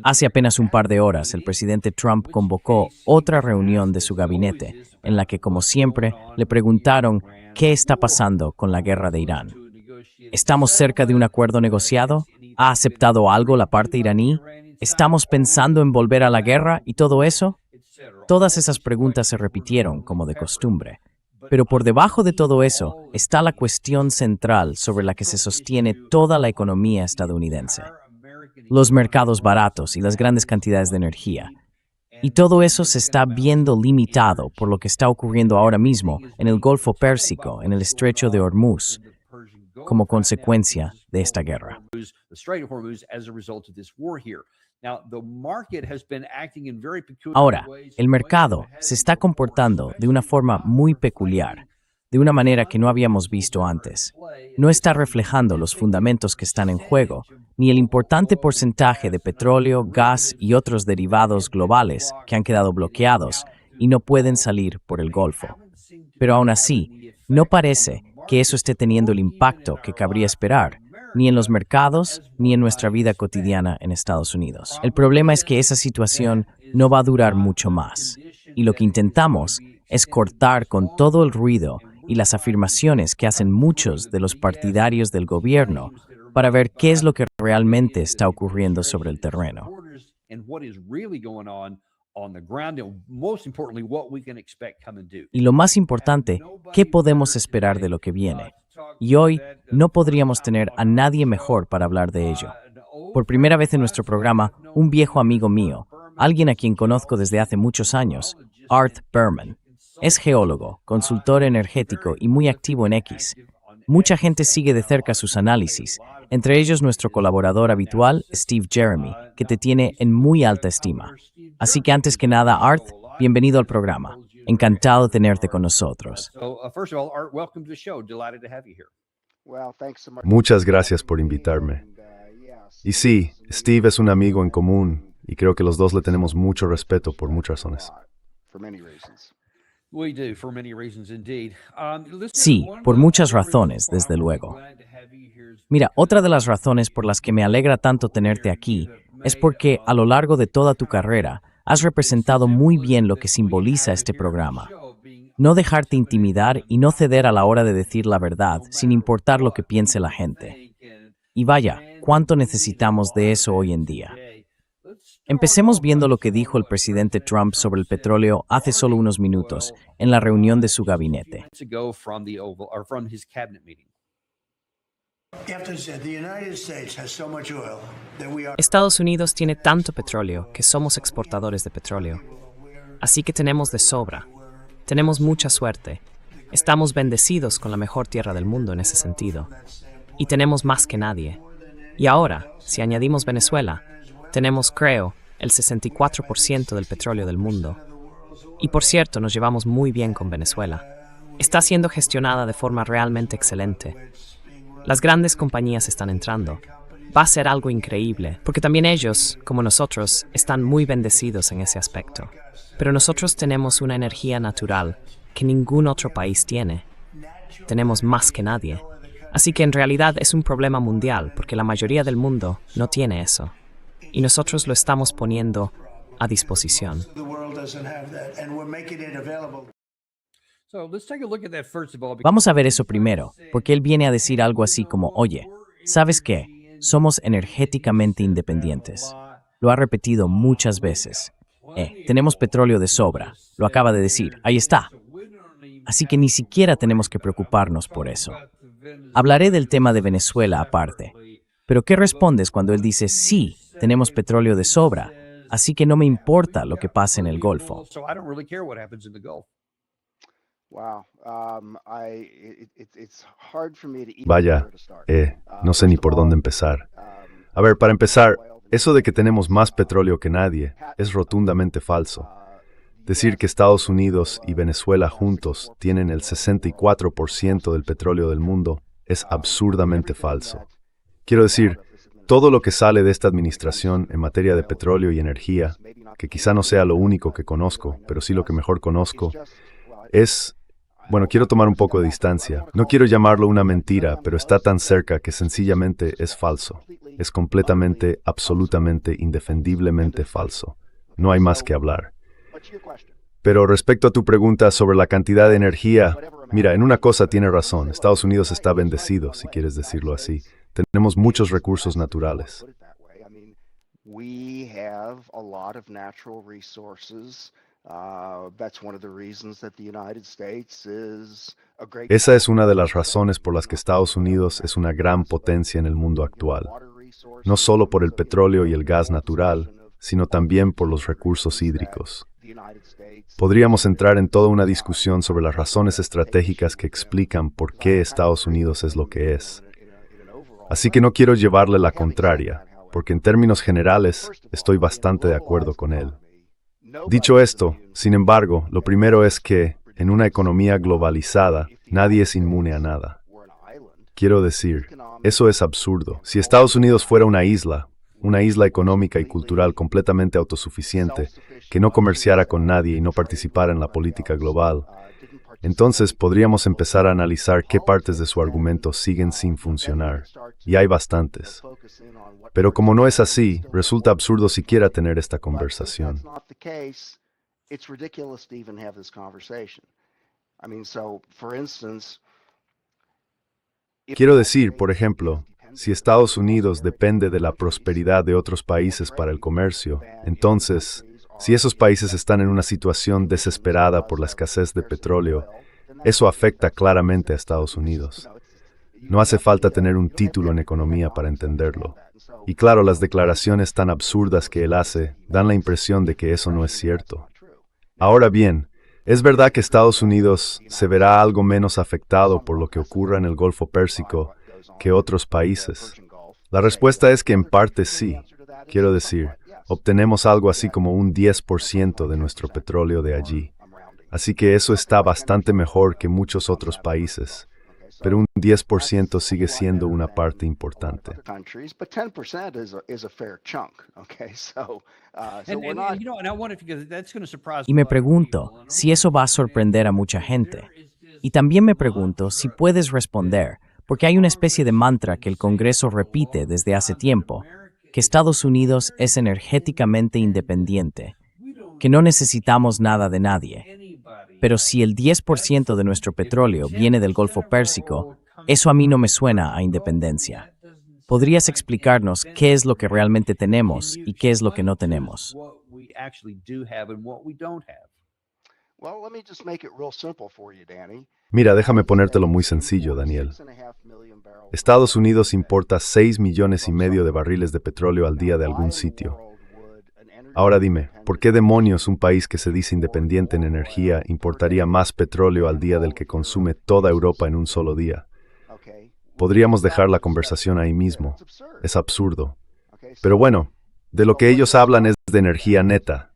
Hace apenas un par de horas, el presidente Trump convocó otra reunión de su gabinete, en la que, como siempre, le preguntaron qué está pasando con la guerra de Irán. ¿Estamos cerca de un acuerdo negociado? ¿Ha aceptado algo la parte iraní? ¿Estamos pensando en volver a la guerra y todo eso? Todas esas preguntas se repitieron como de costumbre. Pero por debajo de todo eso está la cuestión central sobre la que se sostiene toda la economía estadounidense: los mercados baratos y las grandes cantidades de energía. Y todo eso se está viendo limitado por lo que está ocurriendo ahora mismo en el Golfo Pérsico, en el Estrecho de Hormuz, como consecuencia de esta guerra. Ahora, el mercado se está comportando de una forma muy peculiar, de una manera que no habíamos visto antes. No está reflejando los fundamentos que están en juego, ni el importante porcentaje de petróleo, gas y otros derivados globales que han quedado bloqueados y no pueden salir por el Golfo. Pero aún así, no parece que eso esté teniendo el impacto que cabría esperar, ni en los mercados, ni en nuestra vida cotidiana en Estados Unidos. El problema es que esa situación no va a durar mucho más, y lo que intentamos es cortar con todo el ruido y las afirmaciones que hacen muchos de los partidarios del gobierno para ver qué es lo que realmente está ocurriendo sobre el terreno. Y lo más importante, ¿qué podemos esperar de lo que viene? Y hoy no podríamos tener a nadie mejor para hablar de ello. Por primera vez en nuestro programa, un viejo amigo mío, alguien a quien conozco desde hace muchos años, Art Berman. Es geólogo, consultor energético y muy activo en X. Mucha gente sigue de cerca sus análisis, entre ellos nuestro colaborador habitual, Steve Jeremy, que te tiene en muy alta estima. Así que antes que nada, Art, bienvenido al programa. Encantado de tenerte con nosotros. Muchas gracias por invitarme. Y sí, Steve es un amigo en común y creo que los dos le tenemos mucho respeto por muchas razones. Sí, por muchas razones, desde luego. Mira, otra de las razones por las que me alegra tanto tenerte aquí es porque a lo largo de toda tu carrera has representado muy bien lo que simboliza este programa. No dejarte intimidar y no ceder a la hora de decir la verdad, sin importar lo que piense la gente. Y vaya, ¿cuánto necesitamos de eso hoy en día? Empecemos viendo lo que dijo el presidente Trump sobre el petróleo hace solo unos minutos, en la reunión de su gabinete. Estados Unidos tiene tanto petróleo que somos exportadores de petróleo. Así que tenemos de sobra. Tenemos mucha suerte. Estamos bendecidos con la mejor tierra del mundo en ese sentido. Y tenemos más que nadie. Y ahora, si añadimos Venezuela, tenemos, creo, el 64% del petróleo del mundo. Y por cierto, nos llevamos muy bien con Venezuela. Está siendo gestionada de forma realmente excelente. Las grandes compañías están entrando. Va a ser algo increíble, porque también ellos, como nosotros, están muy bendecidos en ese aspecto. Pero nosotros tenemos una energía natural que ningún otro país tiene. Tenemos más que nadie. Así que en realidad es un problema mundial, porque la mayoría del mundo no tiene eso. Y nosotros lo estamos poniendo a disposición. Vamos a ver eso primero, porque él viene a decir algo así como, oye, ¿sabes qué? Somos energéticamente independientes. Lo ha repetido muchas veces. Tenemos petróleo de sobra. Lo acaba de decir. Ahí está. Así que ni siquiera tenemos que preocuparnos por eso. Hablaré del tema de Venezuela aparte. Pero ¿qué respondes cuando él dice, sí, tenemos petróleo de sobra, así que no me importa lo que pase en el Golfo? Vaya, no sé ni por dónde empezar. A ver, para empezar, eso de que tenemos más petróleo que nadie es rotundamente falso. Decir que Estados Unidos y Venezuela juntos tienen el 64% del petróleo del mundo es absurdamente falso. Quiero decir, todo lo que sale de esta administración en materia de petróleo y energía, que quizá no sea lo único que conozco, pero sí lo que mejor conozco, es Bueno, quiero tomar un poco de distancia. No quiero llamarlo una mentira, pero está tan cerca que sencillamente es falso. Es completamente, absolutamente, indefendiblemente falso. No hay más que hablar. Pero respecto a tu pregunta sobre la cantidad de energía, mira, en una cosa tiene razón. Estados Unidos está bendecido, si quieres decirlo así. Tenemos muchos recursos naturales. We have a lot of natural resources. That's one of the reasons that the United States is a great. Esa es una de las razones por las que Estados Unidos es una gran potencia en el mundo actual. No solo por el petróleo y el gas natural, sino también por los recursos hídricos. Podríamos entrar en toda una discusión sobre las razones estratégicas que explican por qué Estados Unidos es lo que es. Así que no quiero llevarle la contraria, porque en términos generales estoy bastante de acuerdo con él. Dicho esto, sin embargo, lo primero es que, en una economía globalizada, nadie es inmune a nada. Quiero decir, eso es absurdo. Si Estados Unidos fuera una isla económica y cultural completamente autosuficiente, que no comerciara con nadie y no participara en la política global, entonces podríamos empezar a analizar qué partes de su argumento siguen sin funcionar. Y hay bastantes. Pero como no es así, resulta absurdo siquiera tener esta conversación. Quiero decir, por ejemplo, si Estados Unidos depende de la prosperidad de otros países para el comercio, entonces, si esos países están en una situación desesperada por la escasez de petróleo, eso afecta claramente a Estados Unidos. No hace falta tener un título en economía para entenderlo. Y claro, las declaraciones tan absurdas que él hace dan la impresión de que eso no es cierto. Ahora bien, ¿es verdad que Estados Unidos se verá algo menos afectado por lo que ocurra en el Golfo Pérsico que otros países? La respuesta es que en parte sí. Quiero decir, obtenemos algo así como un 10% de nuestro petróleo de allí. Así que eso está bastante mejor que muchos otros países. Pero un 10% sigue siendo una parte importante. Y me pregunto si eso va a sorprender a mucha gente. Y también me pregunto si puedes responder, porque hay una especie de mantra que el Congreso repite desde hace tiempo, que Estados Unidos es energéticamente independiente, que no necesitamos nada de nadie. Pero si el 10% de nuestro petróleo viene del Golfo Pérsico, eso a mí no me suena a independencia. ¿Podrías explicarnos qué es lo que realmente tenemos y qué es lo que no tenemos? Mira, déjame ponértelo muy sencillo, Daniel. Estados Unidos importa 6,5 millones de barriles de petróleo al día de algún sitio. Ahora dime, ¿por qué demonios un país que se dice independiente en energía importaría más petróleo al día del que consume toda Europa en un solo día? Podríamos dejar la conversación ahí mismo. Es absurdo. Pero bueno, de lo que ellos hablan es de energía neta.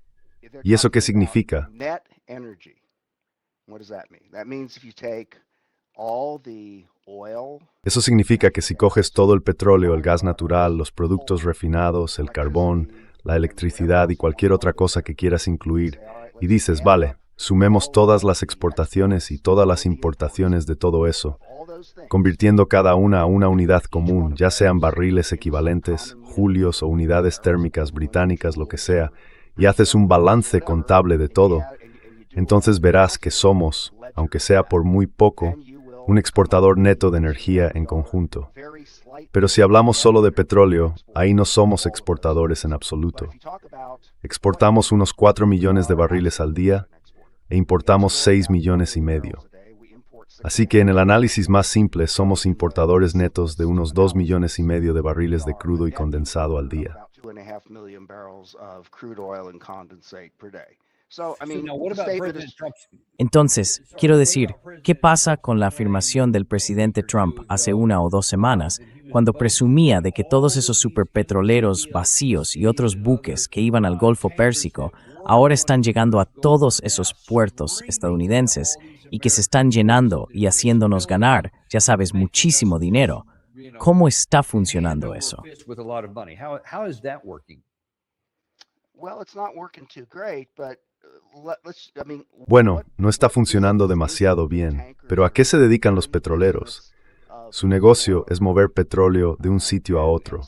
¿Y eso qué significa? Eso significa que si coges todo el petróleo, el gas natural, los productos refinados, el carbón, la electricidad y cualquier otra cosa que quieras incluir, y dices, vale, sumemos todas las exportaciones y todas las importaciones de todo eso, convirtiendo cada una a una unidad común, ya sean barriles equivalentes, julios o unidades térmicas británicas, lo que sea, y haces un balance contable de todo, entonces verás que somos, aunque sea por muy poco, un exportador neto de energía en conjunto. Pero si hablamos solo de petróleo, ahí no somos exportadores en absoluto. Exportamos unos 4 millones de barriles al día e importamos 6,5 millones. Así que en el análisis más simple somos importadores netos de unos 2,5 millones de barriles de crudo y condensado al día. Entonces, quiero decir, ¿qué pasa con la afirmación del presidente Trump hace 1 o 2 semanas, cuando presumía de que todos esos superpetroleros vacíos y otros buques que iban al Golfo Pérsico ahora están llegando a todos esos puertos estadounidenses y que se están llenando y haciéndonos ganar, ya sabes, muchísimo dinero? ¿Cómo está funcionando eso? Bueno, no está funcionando demasiado bien, pero ¿a qué se dedican los petroleros? Su negocio es mover petróleo de un sitio a otro.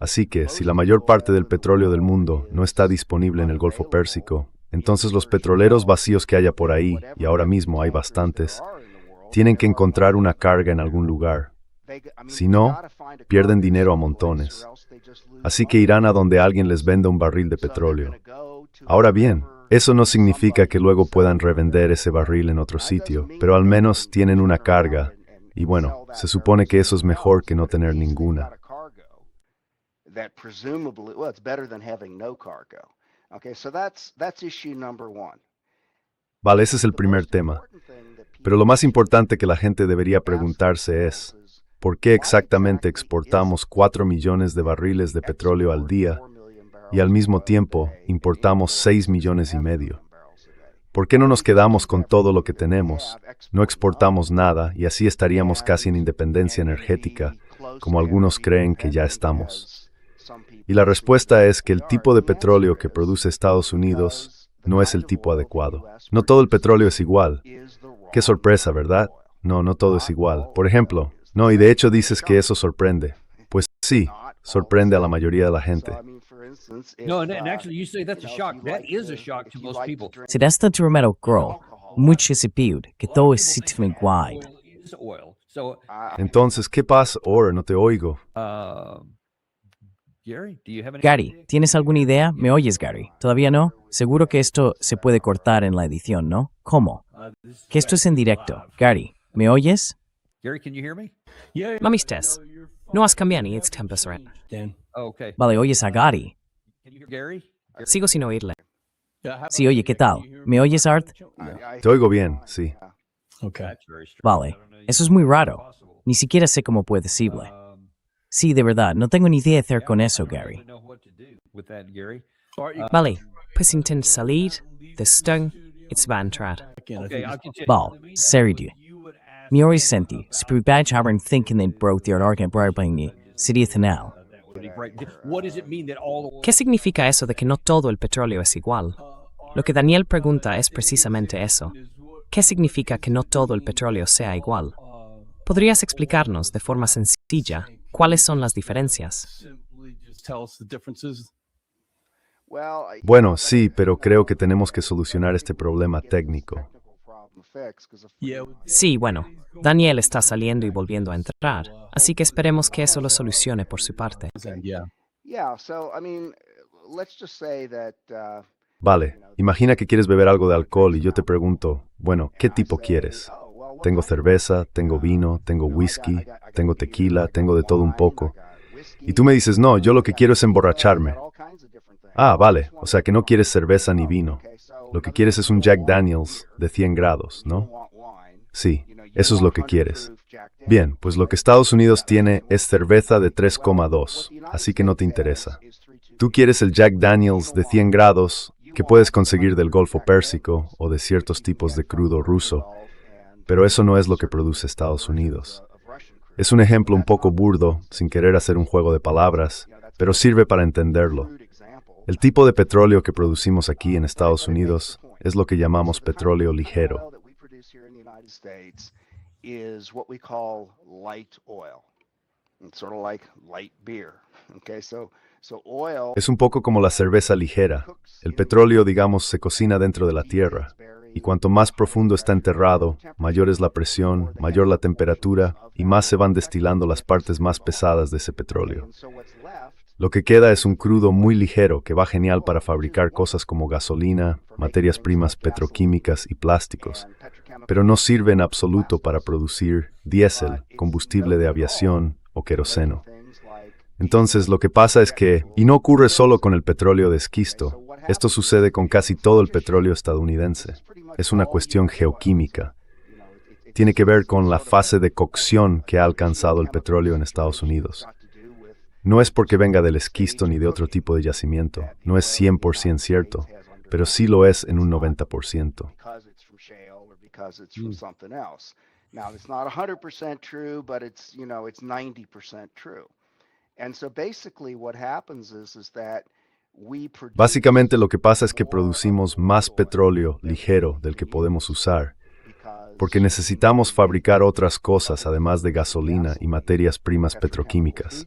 Así que, si la mayor parte del petróleo del mundo no está disponible en el Golfo Pérsico, entonces los petroleros vacíos que haya por ahí, y ahora mismo hay bastantes, tienen que encontrar una carga en algún lugar. Si no, pierden dinero a montones. Así que irán a donde alguien les venda un barril de petróleo. Ahora bien, eso no significa que luego puedan revender ese barril en otro sitio, pero al menos tienen una carga, y bueno, se supone que eso es mejor que no tener ninguna. Vale, ese es el primer tema. Pero lo más importante que la gente debería preguntarse es, ¿por qué exactamente exportamos 4 millones de barriles de petróleo al día y al mismo tiempo importamos 6 millones y medio? ¿Por qué no nos quedamos con todo lo que tenemos, no exportamos nada y así estaríamos casi en independencia energética, como algunos creen que ya estamos? Y la respuesta es que el tipo de petróleo que produce Estados Unidos no es el tipo adecuado. No todo el petróleo es igual. Qué sorpresa, ¿verdad? No todo es igual. Por ejemplo, no, y de hecho dices que eso sorprende. Pues sí, sorprende a la mayoría de la gente. Será Romero Grow, mucho se pide que todo es sitting wide. Entonces, ¿qué pasa ahora? No te oigo. Gary, ¿tienes alguna idea? ¿Me oyes, Gary? ¿Todavía no? Seguro que esto se puede cortar en la edición, ¿no? ¿Cómo? Que esto es en directo. Gary, ¿me oyes? Mamistes, no has cambiado ni it's tempest right. Vale, oyes a Gary. Sigo sin oírle. Sí, oye, ¿qué tal? ¿Me oyes, Art? Te oigo bien, sí. Vale, eso es muy raro. Ni siquiera sé cómo puedo decirle. Sí, de verdad, no tengo ni idea de hacer con eso, Gary. Vale, pues intenta salir de stung, it's van trad. Val, serio. Mi ori senti, si badge haben thinking they broke the organ brarbling sería final. ¿Qué significa eso de que no todo el petróleo es igual? Lo que Daniel pregunta es precisamente eso. ¿Qué significa que no todo el petróleo sea igual? ¿Podrías explicarnos de forma sencilla cuáles son las diferencias? Bueno, sí, pero creo que tenemos que solucionar este problema técnico. Sí, bueno, Daniel está saliendo y volviendo a entrar, así que esperemos que eso lo solucione por su parte. Vale, imagina que quieres beber algo de alcohol y yo te pregunto, bueno, ¿qué tipo quieres? Tengo cerveza, tengo vino, tengo whisky, tengo tequila, tengo de todo un poco. Y tú me dices, no, yo lo que quiero es emborracharme. Ah, vale, o sea que no quieres cerveza ni vino. Lo que quieres es un Jack Daniels de 100 grados, ¿no? Sí, eso es lo que quieres. Bien, pues lo que Estados Unidos tiene es cerveza de 3,2, así que no te interesa. Tú quieres el Jack Daniels de 100 grados que puedes conseguir del Golfo Pérsico o de ciertos tipos de crudo ruso, pero eso no es lo que produce Estados Unidos. Es un ejemplo un poco burdo, sin querer hacer un juego de palabras, pero sirve para entenderlo. El tipo de petróleo que producimos aquí en Estados Unidos es lo que llamamos petróleo ligero. Es un poco como la cerveza ligera. El petróleo, digamos, se cocina dentro de la tierra. Y cuanto más profundo está enterrado, mayor es la presión, mayor la temperatura y más se van destilando las partes más pesadas de ese petróleo. Lo que queda es un crudo muy ligero que va genial para fabricar cosas como gasolina, materias primas petroquímicas y plásticos, pero no sirve en absoluto para producir diésel, combustible de aviación o queroseno. Entonces lo que pasa es que, y no ocurre solo con el petróleo de esquisto, esto sucede con casi todo el petróleo estadounidense. Es una cuestión geoquímica. Tiene que ver con la fase de cocción que ha alcanzado el petróleo en Estados Unidos. No es porque venga del esquisto ni de otro tipo de yacimiento, no es 100% cierto, pero sí lo es en un 90%. Now, it's not 100% true, but it's 90% true. And so basically what happens is that Básicamente lo que pasa es que producimos más petróleo ligero del que podemos usar, porque necesitamos fabricar otras cosas además de gasolina y materias primas petroquímicas.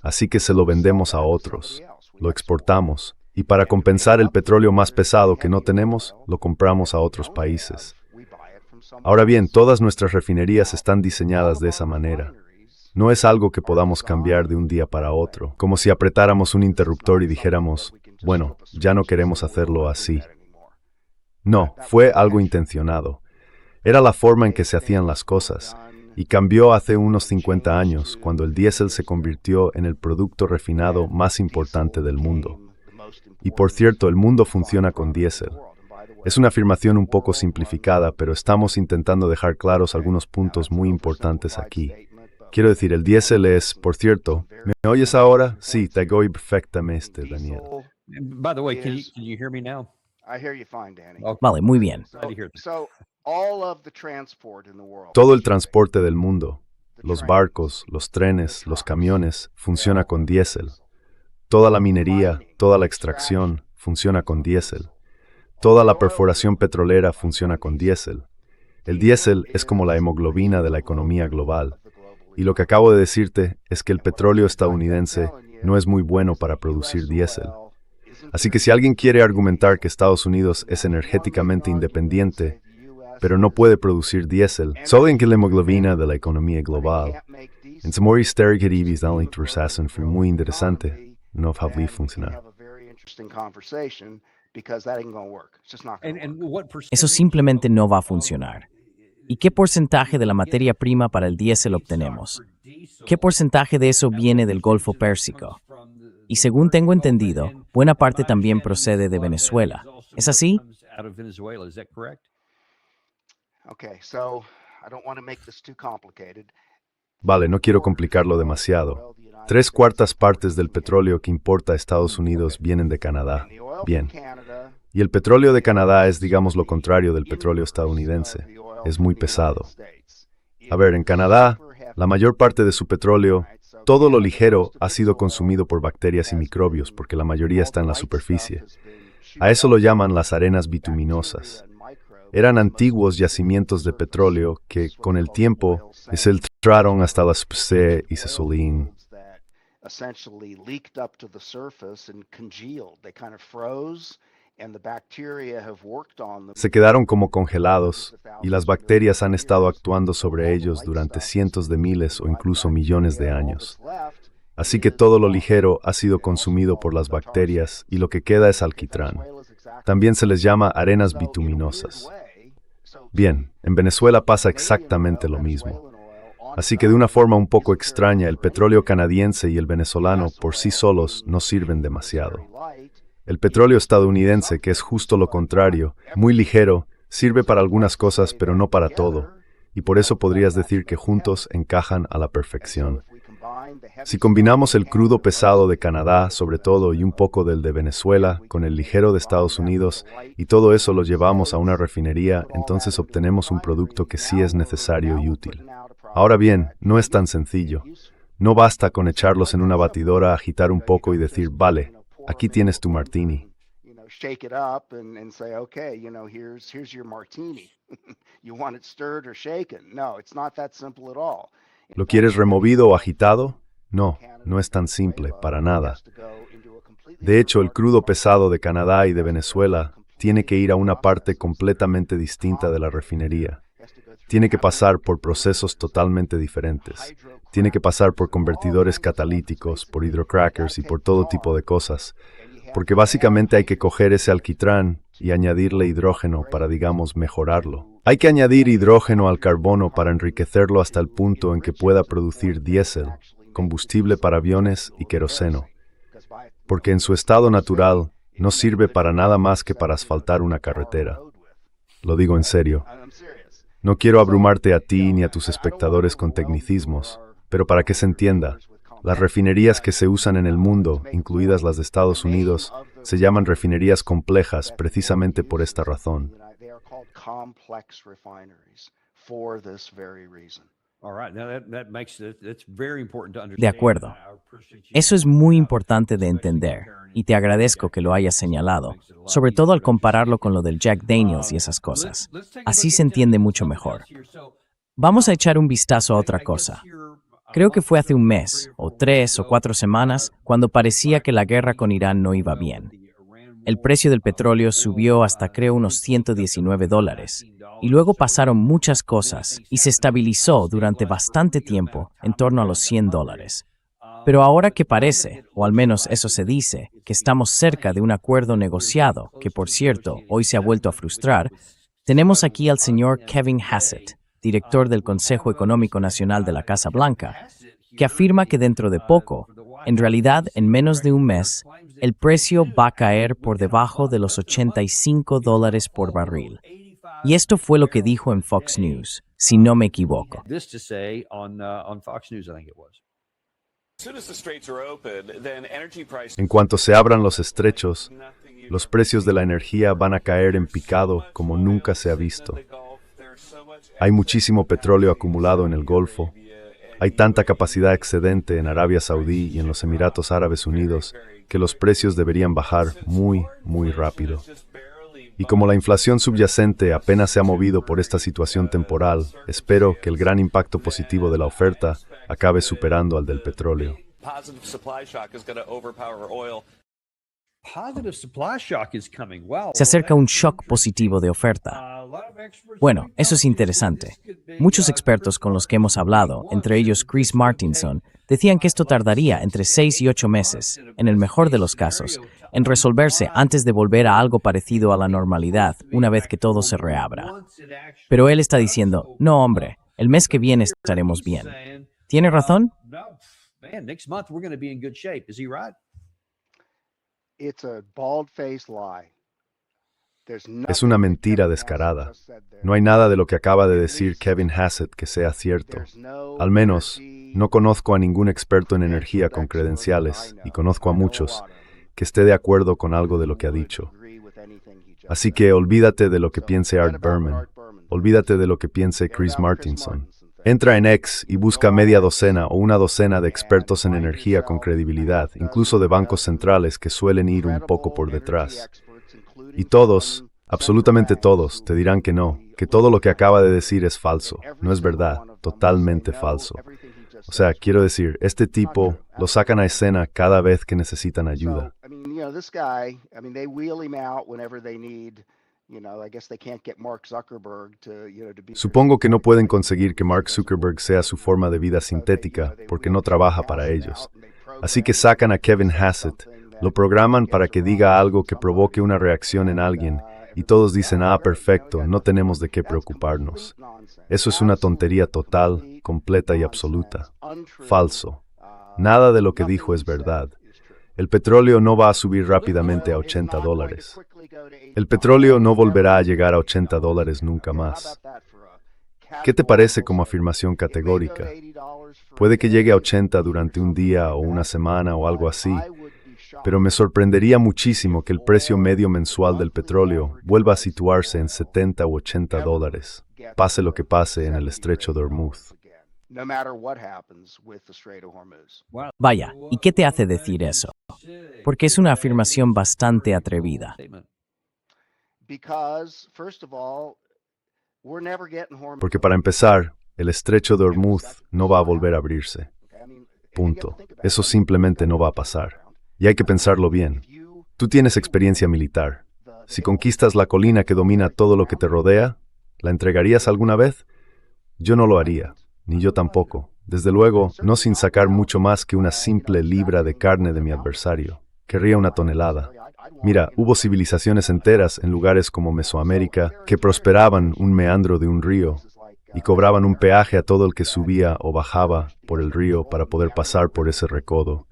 Así que se lo vendemos a otros, lo exportamos, y para compensar el petróleo más pesado que no tenemos, lo compramos a otros países. Ahora bien, todas nuestras refinerías están diseñadas de esa manera. No es algo que podamos cambiar de un día para otro, como si apretáramos un interruptor y dijéramos, bueno, ya no queremos hacerlo así. No, fue algo intencionado. Era la forma en que se hacían las cosas, y cambió hace unos 50 años, cuando el diésel se convirtió en el producto refinado más importante del mundo. Y por cierto, el mundo funciona con diésel. Es una afirmación un poco simplificada, pero estamos intentando dejar claros algunos puntos muy importantes aquí. Quiero decir, el diésel es, por cierto, ¿me oyes ahora? Sí, te oigo perfectamente, Daniel. By the way, can you hear me now? I hear you fine, Danny. Okay. Vale, muy bien. Glad to hear that. So all of the transport in the world. Todo el transporte del mundo, los barcos, los trenes, los camiones, funciona con diésel. Toda la minería, toda la extracción, funciona con diésel. Toda la perforación petrolera funciona con diésel. El diésel es como la hemoglobina de la economía global. Y lo que acabo de decirte es que el petróleo estadounidense no es muy bueno para producir diésel. Así que si alguien quiere argumentar que Estados Unidos es energéticamente independiente, pero no puede producir diésel, solo en que la hemoglobina de la economía global, en Samori Sterigerivis Alintversassen fue muy interesante, no habría funcionado. And what Eso simplemente no va a funcionar. ¿Y qué porcentaje de la materia prima para el diésel obtenemos? ¿Qué porcentaje de eso viene del Golfo Pérsico? Y según tengo entendido, buena parte también procede de Venezuela. ¿Es así? Out of Venezuela, is that correct? Okay, so I don't want to make this too complicated. Vale, no quiero complicarlo demasiado. 3/4 partes del petróleo que importa a Estados Unidos vienen de Canadá. Bien. Y el petróleo de Canadá es, digamos, lo contrario del petróleo estadounidense. Es muy pesado. A ver, en Canadá, la mayor parte de su petróleo, todo lo ligero, ha sido consumido por bacterias y microbios, porque la mayoría está en la superficie. A eso lo llaman las arenas bituminosas. Eran antiguos yacimientos de petróleo que, con el tiempo, se filtraron hasta la superficie y se solían. Essentially leaked up to the surface and congealed. They kind of froze, and the bacteria have worked on them. Se quedaron como congelados, y las bacterias han estado actuando sobre ellos durante cientos de miles o incluso millones de años. Así que todo lo ligero ha sido consumido por las bacterias y lo que queda es alquitrán. También se les llama arenas bituminosas. Bien, en Venezuela pasa exactamente lo mismo. Así que de una forma un poco extraña, el petróleo canadiense y el venezolano por sí solos no sirven demasiado. El petróleo estadounidense, que es justo lo contrario, muy ligero, sirve para algunas cosas pero no para todo, y por eso podrías decir que juntos encajan a la perfección. Si combinamos el crudo pesado de Canadá, sobre todo, y un poco del de Venezuela, con el ligero de Estados Unidos, y todo eso lo llevamos a una refinería, entonces obtenemos un producto que sí es necesario y útil. Ahora bien, no es tan sencillo. No basta con echarlos en una batidora, agitar un poco y decir, vale, aquí tienes tu martini. Shake it up and say, okay, here's your martini. You want it stirred or shaken? No, it's not that simple at all. ¿Lo quieres removido o agitado? No, no es tan simple, para nada. De hecho, el crudo pesado de Canadá y de Venezuela tiene que ir a una parte completamente distinta de la refinería. Tiene que pasar por procesos totalmente diferentes. Tiene que pasar por convertidores catalíticos, por hidrocrackers y por todo tipo de cosas. Porque básicamente hay que coger ese alquitrán y añadirle hidrógeno para, digamos, mejorarlo. Hay que añadir hidrógeno al carbono para enriquecerlo hasta el punto en que pueda producir diésel, combustible para aviones y queroseno. Porque en su estado natural no sirve para nada más que para asfaltar una carretera. Lo digo en serio. No quiero abrumarte a ti ni a tus espectadores con tecnicismos, pero para que se entienda, las refinerías que se usan en el mundo, incluidas las de Estados Unidos, se llaman refinerías complejas precisamente por esta razón. De acuerdo. Eso es muy importante de entender. y te agradezco que lo hayas señalado, sobre todo al compararlo con lo del Jack Daniels y esas cosas. Así se entiende mucho mejor. Vamos a echar un vistazo a otra cosa. Creo que fue hace un mes, o 3 o 4 semanas, cuando parecía que la guerra con Irán no iba bien. El precio del petróleo subió hasta creo unos $119, y luego pasaron muchas cosas y se estabilizó durante bastante tiempo en torno a los $100. Pero ahora que parece, o al menos eso se dice, que estamos cerca de un acuerdo negociado, que por cierto hoy se ha vuelto a frustrar, tenemos aquí al señor Kevin Hassett, director del Consejo Económico Nacional de la Casa Blanca, que afirma que dentro de poco, en realidad en menos de un mes, el precio va a caer por debajo de los $85 por barril. Y esto fue lo que dijo en Fox News, si no me equivoco. En cuanto se abran los estrechos, los precios de la energía van a caer en picado como nunca se ha visto. Hay muchísimo petróleo acumulado en el Golfo. Hay tanta capacidad excedente en Arabia Saudí y en los Emiratos Árabes Unidos que los precios deberían bajar muy, muy rápido. Y como la inflación subyacente apenas se ha movido por esta situación temporal, espero que el gran impacto positivo de la oferta acabe superando al del petróleo. Se acerca un shock positivo de oferta. Bueno, eso es interesante. Muchos expertos con los que hemos hablado, entre ellos Chris Martinson, decían que esto tardaría entre 6 y 8 meses, en el mejor de los casos, en resolverse antes de volver a algo parecido a la normalidad una vez que todo se reabra. Pero él está diciendo, no hombre, el mes que viene estaremos bien. ¿Tiene razón? Es una mentira descarada. No hay nada de lo que acaba de decir Kevin Hassett que sea cierto. Al menos, no conozco a ningún experto en energía con credenciales, y conozco a muchos, que esté de acuerdo con algo de lo que ha dicho. Así que olvídate de lo que piense Art Berman. Olvídate de lo que piense Chris Martinson. Entra en X y busca media docena o una docena de expertos en energía con credibilidad, incluso de bancos centrales que suelen ir un poco por detrás. Y todos, absolutamente todos, te dirán que no, que todo lo que acaba de decir es falso, no es verdad, totalmente falso. O sea, quiero decir, este tipo lo sacan a escena cada vez que necesitan ayuda. Supongo que no pueden conseguir que Mark Zuckerberg sea su forma de vida sintética porque no trabaja para ellos. Así que sacan a Kevin Hassett, lo programan para que diga algo que provoque una reacción en alguien y todos dicen, perfecto, no tenemos de qué preocuparnos. Eso es una tontería total, completa y absoluta. Falso. Nada de lo que dijo es verdad. El petróleo no va a subir rápidamente a $80. El petróleo no volverá a llegar a $80 nunca más. ¿Qué te parece como afirmación categórica? Puede que llegue a 80 durante un día o una semana o algo así, pero me sorprendería muchísimo que el precio medio mensual del petróleo vuelva a situarse en $70 u $80, pase lo que pase en el estrecho de Hormuz. Vaya, ¿y qué te hace decir eso? Porque es una afirmación bastante atrevida. Porque para empezar, el estrecho de Hormuz no va a volver a abrirse. Punto. Eso simplemente no va a pasar. Y hay que pensarlo bien. Tú tienes experiencia militar. Si conquistas la colina que domina todo lo que te rodea, ¿la entregarías alguna vez? Yo no lo haría, ni yo tampoco. Desde luego, no sin sacar mucho más que una simple libra de carne de mi adversario. Querría una tonelada. Mira, hubo civilizaciones enteras en lugares como Mesoamérica que prosperaban un meandro de un río y cobraban un peaje a todo el que subía o bajaba por el río para poder pasar por ese recodo.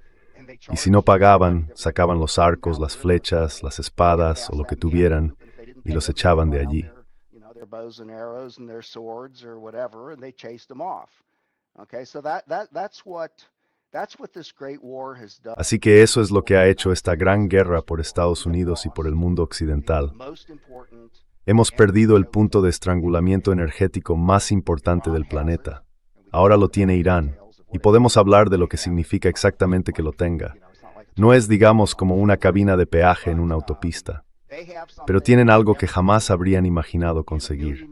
Y si no pagaban, sacaban los arcos, las flechas, las espadas o lo que tuvieran y los echaban de allí. Así que eso es lo que ha hecho esta gran guerra por Estados Unidos y por el mundo occidental. Hemos perdido el punto de estrangulamiento energético más importante del planeta. Ahora lo tiene Irán, y podemos hablar de lo que significa exactamente que lo tenga. No es, digamos, como una cabina de peaje en una autopista. Pero tienen algo que jamás habrían imaginado conseguir,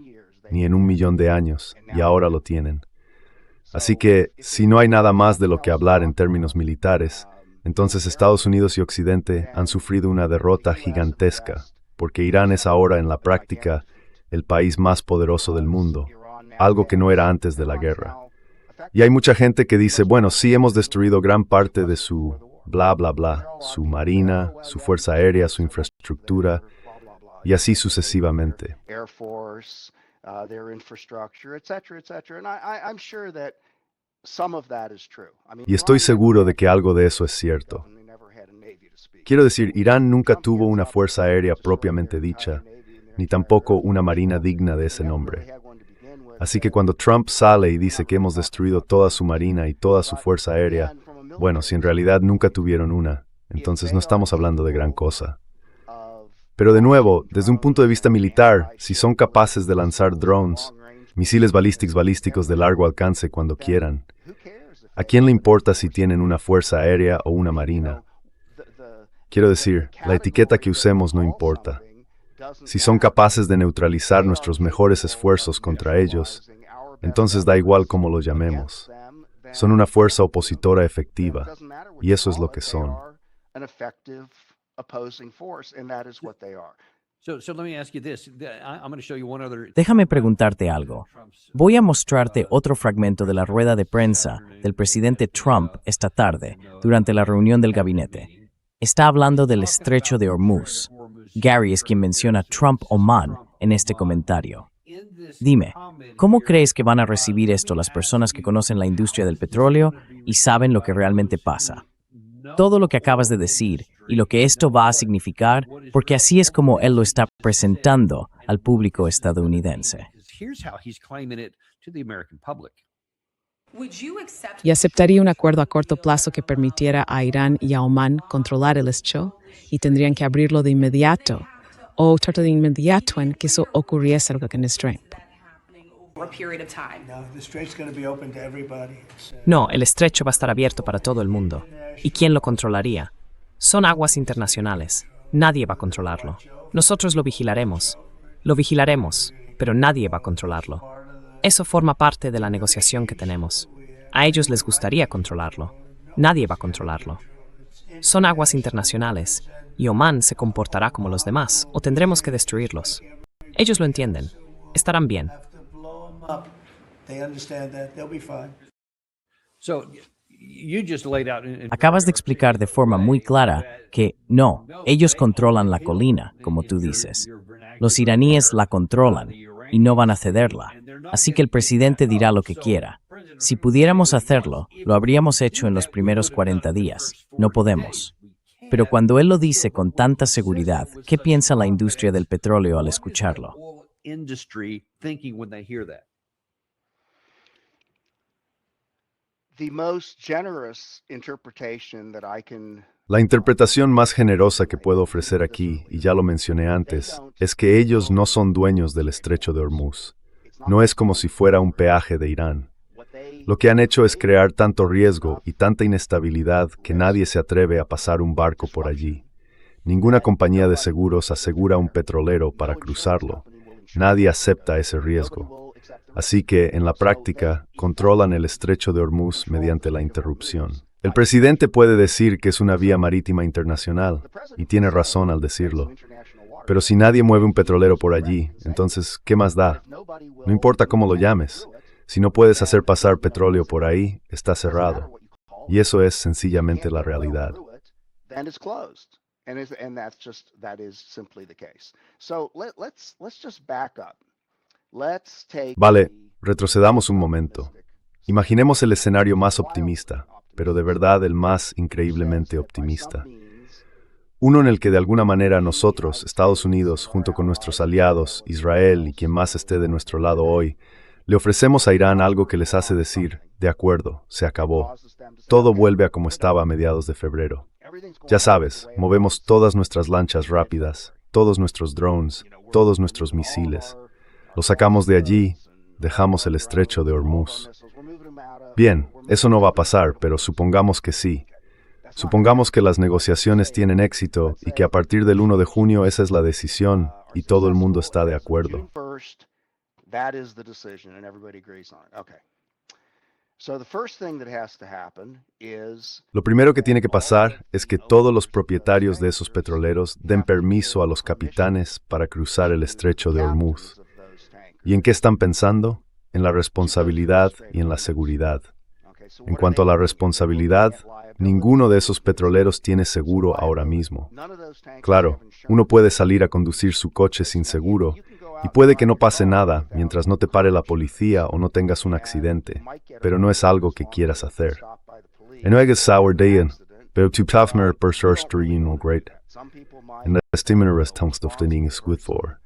ni en 1.000.000 de años, y ahora lo tienen. Así que, si no hay nada más de lo que hablar en términos militares, entonces Estados Unidos y Occidente han sufrido una derrota gigantesca, porque Irán es ahora en la práctica el país más poderoso del mundo, algo que no era antes de la guerra. Y hay mucha gente que dice, bueno, sí hemos destruido gran parte de su bla, bla, bla, su marina, su fuerza aérea, su infraestructura, y así sucesivamente. Y estoy seguro de que algo de eso es cierto. Quiero decir, Irán nunca tuvo una fuerza aérea propiamente dicha, ni tampoco una marina digna de ese nombre. Así que cuando Trump sale y dice que hemos destruido toda su marina y toda su fuerza aérea, bueno, si en realidad nunca tuvieron una, entonces no estamos hablando de gran cosa. Pero de nuevo, desde un punto de vista militar, si son capaces de lanzar drones, misiles balísticos de largo alcance cuando quieran, ¿a quién le importa si tienen una fuerza aérea o una marina? Quiero decir, la etiqueta que usemos no importa. Si son capaces de neutralizar nuestros mejores esfuerzos contra ellos, entonces da igual cómo lo llamemos. Son una fuerza opositora efectiva, y eso es lo que son. Déjame preguntarte algo. Voy a mostrarte otro fragmento de la rueda de prensa del presidente Trump esta tarde, durante la reunión del gabinete. Está hablando del estrecho de Hormuz. Gary es quien menciona Trump-Oman en este comentario. Dime, ¿cómo crees que van a recibir esto las personas que conocen la industria del petróleo y saben lo que realmente pasa? Todo lo que acabas de decir y lo que esto va a significar, porque así es como él lo está presentando al público estadounidense. ¿Y aceptaría un acuerdo a corto plazo que permitiera a Irán y a Omán controlar el estrecho y tendrían que abrirlo de inmediato o tratar de inmediato en que eso ocurriese en el estrecho? No, el estrecho va a estar abierto para todo el mundo. ¿Y quién lo controlaría? Son aguas internacionales. Nadie va a controlarlo. Nosotros lo vigilaremos, pero nadie va a controlarlo. Eso forma parte de la negociación que tenemos. A ellos les gustaría controlarlo. Nadie va a controlarlo. Son aguas internacionales, y Omán se comportará como los demás, o tendremos que destruirlos. Ellos lo entienden. Estarán bien. Acabas de explicar de forma muy clara que no, ellos controlan la colina, como tú dices. Los iraníes la controlan y no van a cederla. Así que el presidente dirá lo que quiera. Si pudiéramos hacerlo, lo habríamos hecho en los primeros 40 días. No podemos. Pero cuando él lo dice con tanta seguridad, ¿qué piensa la industria del petróleo al escucharlo? La interpretación más generosa que puedo ofrecer aquí, y ya lo mencioné antes, es que ellos no son dueños del estrecho de Hormuz. No es como si fuera un peaje de Irán. Lo que han hecho es crear tanto riesgo y tanta inestabilidad que nadie se atreve a pasar un barco por allí. Ninguna compañía de seguros asegura un petrolero para cruzarlo. Nadie acepta ese riesgo. Así que, en la práctica, controlan el estrecho de Hormuz mediante la interrupción. El presidente puede decir que es una vía marítima internacional, y tiene razón al decirlo. Pero si nadie mueve un petrolero por allí, entonces, ¿qué más da? No importa cómo lo llames. Si no puedes hacer pasar petróleo por ahí, está cerrado. Y eso es sencillamente la realidad. Vale, retrocedamos un momento. Imaginemos el escenario más optimista, pero de verdad el más increíblemente optimista. Uno en el que de alguna manera nosotros, Estados Unidos, junto con nuestros aliados, Israel y quien más esté de nuestro lado hoy, le ofrecemos a Irán algo que les hace decir, de acuerdo, se acabó. Todo vuelve a como estaba a mediados de febrero. Ya sabes, movemos todas nuestras lanchas rápidas, todos nuestros drones, todos nuestros misiles. Los sacamos de allí, dejamos el estrecho de Hormuz. Bien, eso no va a pasar, pero supongamos que sí. Supongamos que las negociaciones tienen éxito y que a partir del 1 de junio esa es la decisión y todo el mundo está de acuerdo. Lo primero que tiene que pasar es que todos los propietarios de esos petroleros den permiso a los capitanes para cruzar el estrecho de Hormuz. ¿Y en qué están pensando? En la responsabilidad y en la seguridad. En cuanto a la responsabilidad, ninguno de esos petroleros tiene seguro ahora mismo. Claro, uno puede salir a conducir su coche sin seguro y puede que no pase nada mientras no te pare la policía o no tengas un accidente, pero no es algo que quieras hacer. En es sauerdeien, pero tu tafmer per sorstrin o great. En la estimina restangstoftening is good for.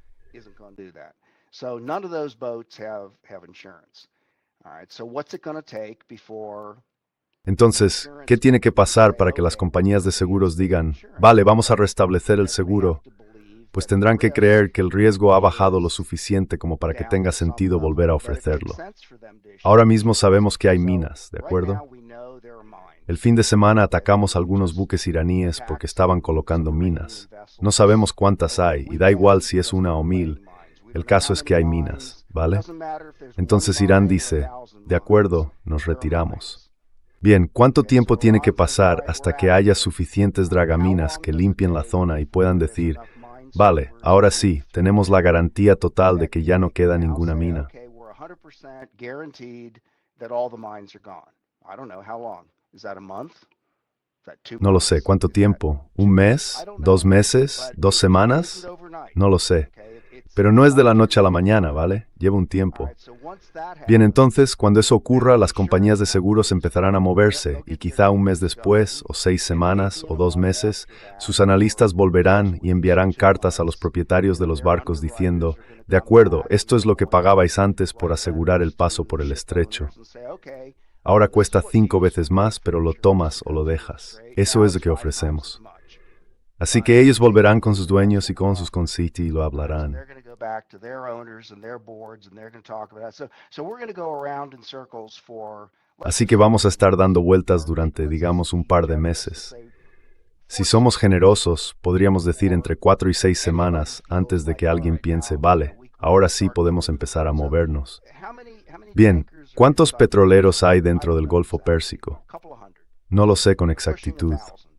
So none of those boats have insurance. All right, so what's it going to take before... Entonces, ¿qué tiene que pasar para que las compañías de seguros digan, vale, vamos a restablecer el seguro? Pues tendrán que creer que el riesgo ha bajado lo suficiente como para que tenga sentido volver a ofrecerlo. Ahora mismo sabemos que hay minas, ¿de acuerdo? El fin de semana atacamos algunos buques iraníes porque estaban colocando minas. No sabemos cuántas hay y da igual si es 1 o 1000. El caso es que hay minas, ¿vale? Entonces Irán dice, de acuerdo, nos retiramos. Bien, ¿cuánto tiempo tiene que pasar hasta que haya suficientes dragaminas que limpien la zona y puedan decir, vale, ahora sí, tenemos la garantía total de que ya no queda ninguna mina? No lo sé, ¿cuánto tiempo? ¿Un mes? ¿2 meses? ¿2 semanas? No lo sé. Pero no es de la noche a la mañana, ¿vale? Lleva un tiempo. Bien, entonces, cuando eso ocurra, las compañías de seguros empezarán a moverse y quizá un mes después, o 6 semanas, o 2 meses, sus analistas volverán y enviarán cartas a los propietarios de los barcos diciendo, de acuerdo, esto es lo que pagabais antes por asegurar el paso por el estrecho. Ahora cuesta 5 veces más, pero lo tomas o lo dejas. Eso es lo que ofrecemos. Así que ellos volverán con sus dueños y con sus consiti y lo hablarán. Así que vamos a estar dando vueltas durante, digamos, un par de meses. Si somos generosos, podríamos decir entre 4 y 6 semanas antes de que alguien piense, vale, ahora sí podemos empezar a movernos. Bien, ¿cuántos petroleros hay dentro del Golfo Pérsico? No lo sé con exactitud.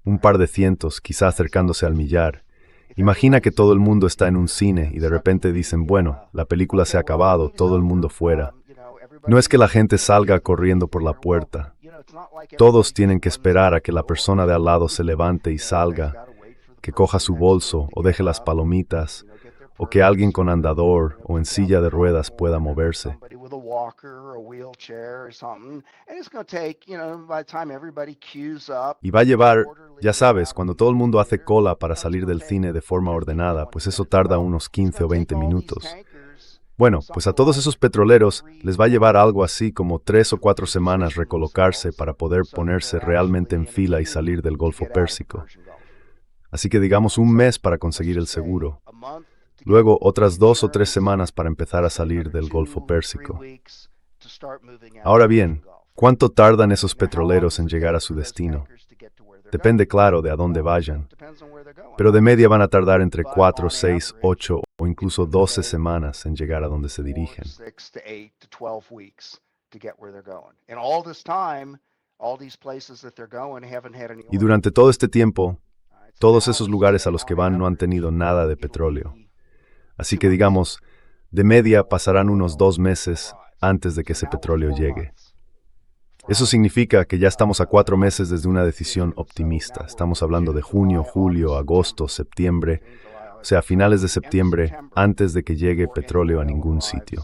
Un par de cientos, quizá acercándose al millar. Imagina que todo el mundo está en un cine y de repente dicen, bueno, la película se ha acabado, todo el mundo fuera. No es que la gente salga corriendo por la puerta. Todos tienen que esperar a que la persona de al lado se levante y salga, que coja su bolso o deje las palomitas, o que alguien con andador o en silla de ruedas pueda moverse. Y va a llevar, ya sabes, cuando todo el mundo hace cola para salir del cine de forma ordenada, pues eso tarda unos 15 o 20 minutos. Bueno, pues a todos esos petroleros les va a llevar algo así como 3 o 4 semanas recolocarse para poder ponerse realmente en fila y salir del Golfo Pérsico. Así que digamos un mes para conseguir el seguro. Luego otras 2 o 3 semanas para empezar a salir del Golfo Pérsico. Ahora bien, ¿cuánto tardan esos petroleros en llegar a su destino? Depende, claro, de a dónde vayan. Pero de media van a tardar entre 4, 6, 8 o incluso 12 semanas en llegar a donde se dirigen. Y durante todo este tiempo, todos esos lugares a los que van no han tenido nada de petróleo. Así que digamos, de media pasarán unos 2 meses antes de que ese petróleo llegue. Eso significa que ya estamos a 4 meses desde una decisión optimista. Estamos hablando de junio, julio, agosto, septiembre, o sea, finales de septiembre, antes de que llegue petróleo a ningún sitio.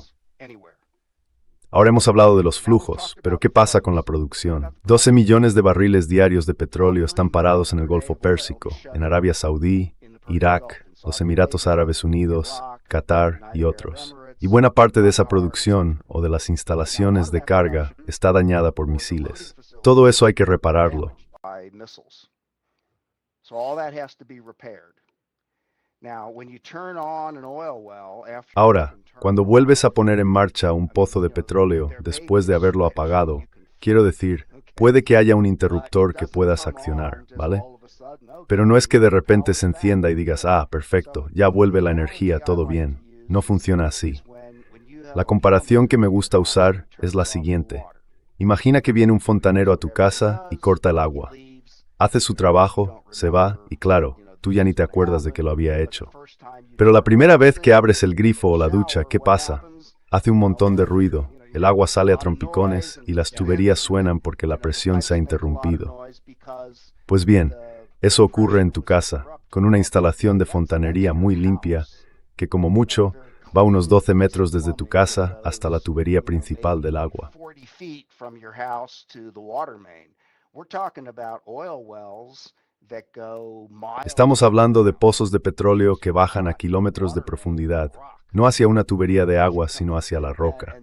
Ahora hemos hablado de los flujos, pero ¿qué pasa con la producción? 12 millones de barriles diarios de petróleo están parados en el Golfo Pérsico, en Arabia Saudí, Irak, los Emiratos Árabes Unidos, Qatar y otros. Y buena parte de esa producción o de las instalaciones de carga está dañada por misiles. Todo eso hay que repararlo. Ahora, cuando vuelves a poner en marcha un pozo de petróleo después de haberlo apagado, Quiero decir, puede que haya un interruptor que puedas accionar, ¿vale? Pero no es que de repente se encienda y digas, perfecto, ya vuelve la energía, todo bien. No funciona así. La comparación que me gusta usar es la siguiente. Imagina que viene un fontanero a tu casa y corta el agua. Hace su trabajo, se va y claro, tú ya ni te acuerdas de que lo había hecho. Pero la primera vez que abres el grifo o la ducha, ¿qué pasa? Hace un montón de ruido, el agua sale a trompicones y las tuberías suenan porque la presión se ha interrumpido. Pues bien, eso ocurre en tu casa, con una instalación de fontanería muy limpia, que como mucho va unos 12 metros desde tu casa hasta la tubería principal del agua. Estamos hablando de pozos de petróleo que bajan a kilómetros de profundidad, no hacia una tubería de agua, sino hacia la roca.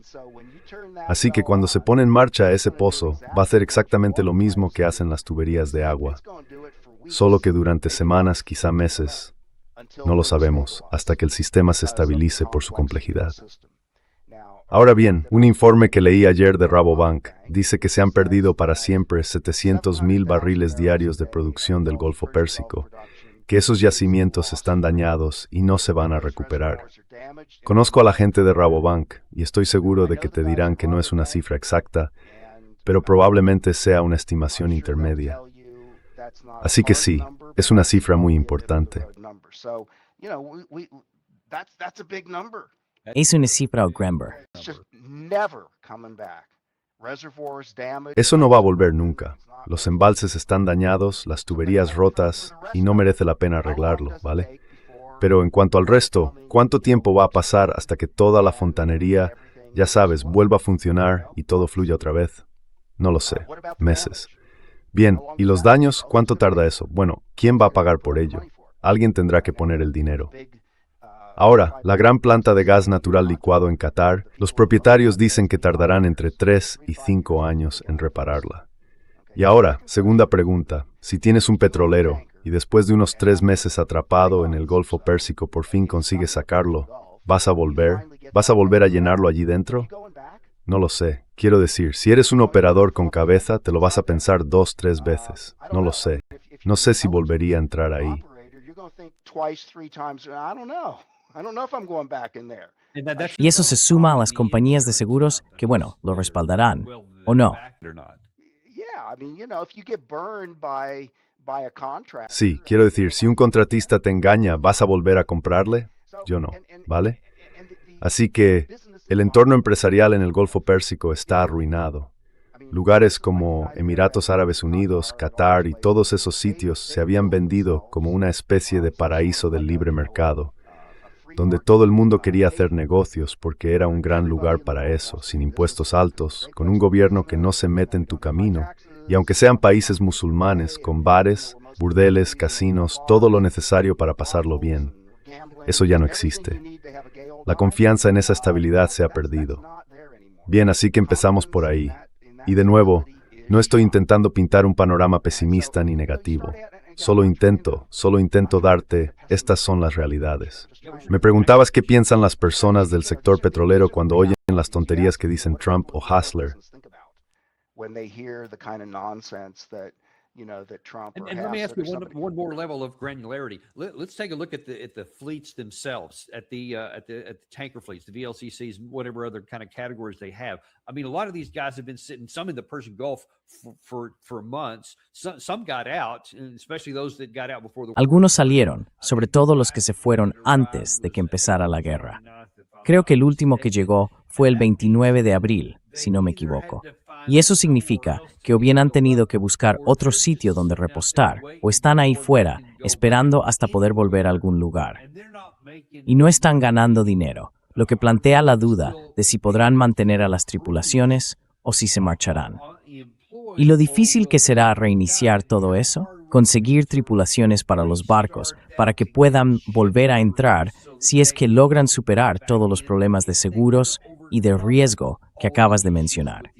Así que cuando se pone en marcha ese pozo, va a hacer exactamente lo mismo que hacen las tuberías de agua, solo que durante semanas, quizá meses, no lo sabemos, hasta que el sistema se estabilice por su complejidad. Ahora bien, un informe que leí ayer de Rabobank dice que se han perdido para siempre 700,000 barriles diarios de producción del Golfo Pérsico, que esos yacimientos están dañados y no se van a recuperar. Conozco a la gente de Rabobank y estoy seguro de que te dirán que no es una cifra exacta, pero probablemente sea una estimación intermedia. Así que sí, es una cifra muy importante. Es una cifra Gramber. Eso no va a volver nunca. Los embalses están dañados, las tuberías rotas y no merece la pena arreglarlo, ¿vale? Pero en cuanto al resto, ¿cuánto tiempo va a pasar hasta que toda la fontanería, ya sabes, vuelva a funcionar y todo fluya otra vez? No lo sé. Meses. Bien, ¿y los daños? ¿Cuánto tarda eso? Bueno, ¿quién va a pagar por ello? Alguien tendrá que poner el dinero. Ahora, la gran planta de gas natural licuado en Qatar, los propietarios dicen que tardarán entre 3 y 5 años en repararla. Y ahora, segunda pregunta, si tienes un petrolero y después de unos 3 meses atrapado en el Golfo Pérsico por fin consigues sacarlo, ¿vas a volver? ¿Vas a volver a llenarlo allí dentro? No lo sé. Quiero decir, si eres un operador con cabeza, te lo vas a pensar 2, 3 veces. No lo sé. No sé si volvería a entrar ahí. Y eso se suma a las compañías de seguros que, bueno, lo respaldarán, ¿o no? Sí, quiero decir, si un contratista te engaña, ¿vas a volver a comprarle? Yo no, ¿vale? Así que el entorno empresarial en el Golfo Pérsico está arruinado. Lugares como Emiratos Árabes Unidos, Qatar y todos esos sitios se habían vendido como una especie de paraíso del libre mercado, donde todo el mundo quería hacer negocios porque era un gran lugar para eso, sin impuestos altos, con un gobierno que no se mete en tu camino, y aunque sean países musulmanes, con bares, burdeles, casinos, todo lo necesario para pasarlo bien. Eso ya no existe. La confianza en esa estabilidad se ha perdido. Bien, así que empezamos por ahí. Y de nuevo, no estoy intentando pintar un panorama pesimista ni negativo. Solo intento darte, estas son las realidades. Me preguntabas qué piensan las personas del sector petrolero cuando oyen las tonterías que dicen Trump o Hassler. And let me ask you one more level of granularity. Let's take a look at the fleets themselves, at the tanker fleets, the VLCCs, whatever other kind of categories they have. I mean, a lot of these guys have been sitting, some in the Persian Gulf for months. Some got out, especially those that got out before the war. Algunos salieron, sobre todo los que se fueron antes de que empezara la guerra. Creo que el último que llegó fue el 29 de abril, si no me equivoco. Y eso significa que o bien han tenido que buscar otro sitio donde repostar, o están ahí fuera, esperando hasta poder volver a algún lugar. Y no están ganando dinero, lo que plantea la duda de si podrán mantener a las tripulaciones o si se marcharán. Y lo difícil que será reiniciar todo eso, conseguir tripulaciones para los barcos, para que puedan volver a entrar si es que logran superar todos los problemas de seguros y de riesgo que acabas de mencionar.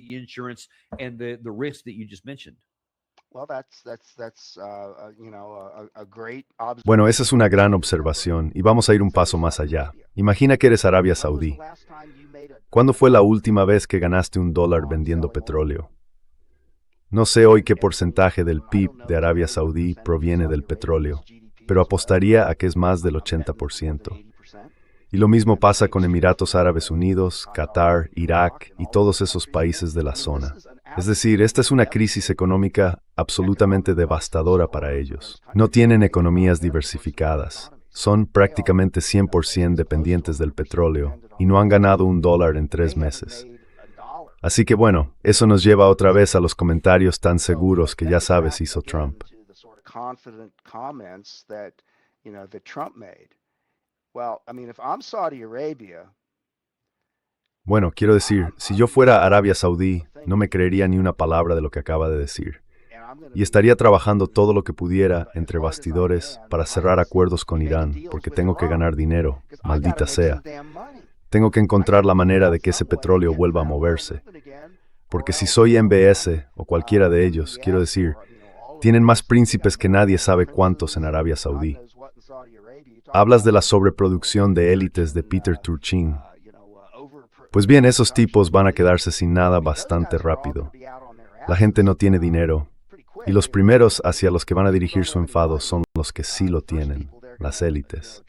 Bueno, esa es una gran observación y vamos a ir un paso más allá. Imagina que eres Arabia Saudí. ¿Cuándo fue la última vez que ganaste $1 vendiendo petróleo? No sé hoy qué porcentaje del PIB de Arabia Saudí proviene del petróleo, pero apostaría a que es más del 80%. Y lo mismo pasa con Emiratos Árabes Unidos, Qatar, Irak y todos esos países de la zona. Es decir, esta es una crisis económica absolutamente devastadora para ellos. No tienen economías diversificadas. Son prácticamente 100% dependientes del petróleo y no han ganado $1 en 3 meses. Así que bueno, eso nos lleva otra vez a los comentarios tan seguros que ya sabes hizo Trump. Bueno, quiero decir, si yo fuera Arabia Saudí, no me creería ni una palabra de lo que acaba de decir. Y estaría trabajando todo lo que pudiera entre bastidores para cerrar acuerdos con Irán, porque tengo que ganar dinero, maldita sea. Tengo que encontrar la manera de que ese petróleo vuelva a moverse. Porque si soy MBS o cualquiera de ellos, quiero decir, tienen más príncipes que nadie sabe cuántos en Arabia Saudí. Hablas de la sobreproducción de élites de Peter Turchin. Pues bien, esos tipos van a quedarse sin nada bastante rápido. La gente no tiene dinero, y los primeros hacia los que van a dirigir su enfado son los que sí lo tienen, las élites.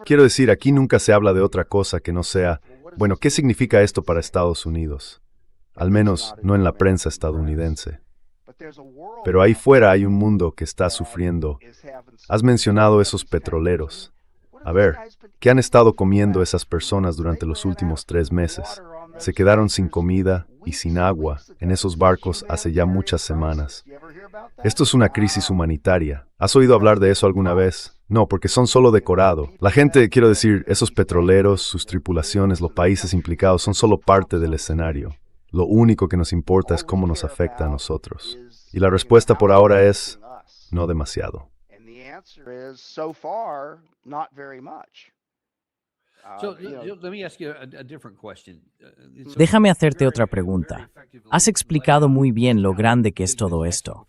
Quiero decir, aquí nunca se habla de otra cosa que no sea, bueno, ¿qué significa esto para Estados Unidos? Al menos no en la prensa estadounidense. Pero ahí fuera hay un mundo que está sufriendo. Has mencionado esos petroleros. A ver, ¿qué han estado comiendo esas personas durante los últimos 3 meses? Se quedaron sin comida y sin agua en esos barcos hace ya muchas semanas. Esto es una crisis humanitaria. ¿Has oído hablar de eso alguna vez? No, porque son solo decorado. La gente, quiero decir, esos petroleros, sus tripulaciones, los países implicados son solo parte del escenario. Lo único que nos importa es cómo nos afecta a nosotros. Y la respuesta por ahora es, no demasiado. Déjame hacerte otra pregunta. Has explicado muy bien lo grande que es todo esto.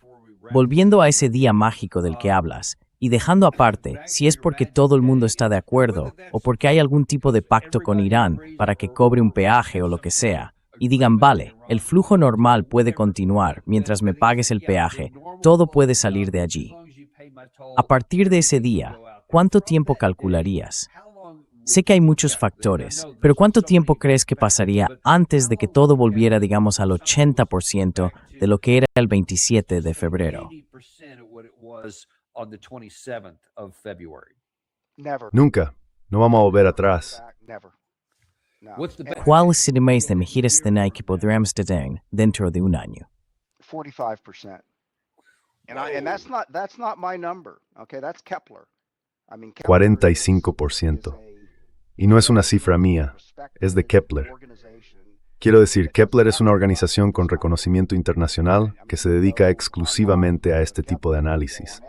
Volviendo a ese día mágico del que hablas, y dejando aparte si es porque todo el mundo está de acuerdo o porque hay algún tipo de pacto con Irán para que cobre un peaje o lo que sea, y digan, vale, el flujo normal puede continuar mientras me pagues el peaje, todo puede salir de allí. A partir de ese día, ¿cuánto tiempo calcularías? Sé que hay muchos factores, pero ¿cuánto tiempo crees que pasaría antes de que todo volviera, digamos, al 80% de lo que era el 27 de febrero? Nunca. No vamos a volver atrás. ¿Cuál es el mes de mejor escenario que podríamos tener dentro de un año? 45%. And that's not my number. Okay, that's Kepler. 45%. Y no es una cifra mía, es de Kepler. Quiero decir, Kepler es una organización con reconocimiento internacional que se dedica exclusivamente a este tipo de análisis.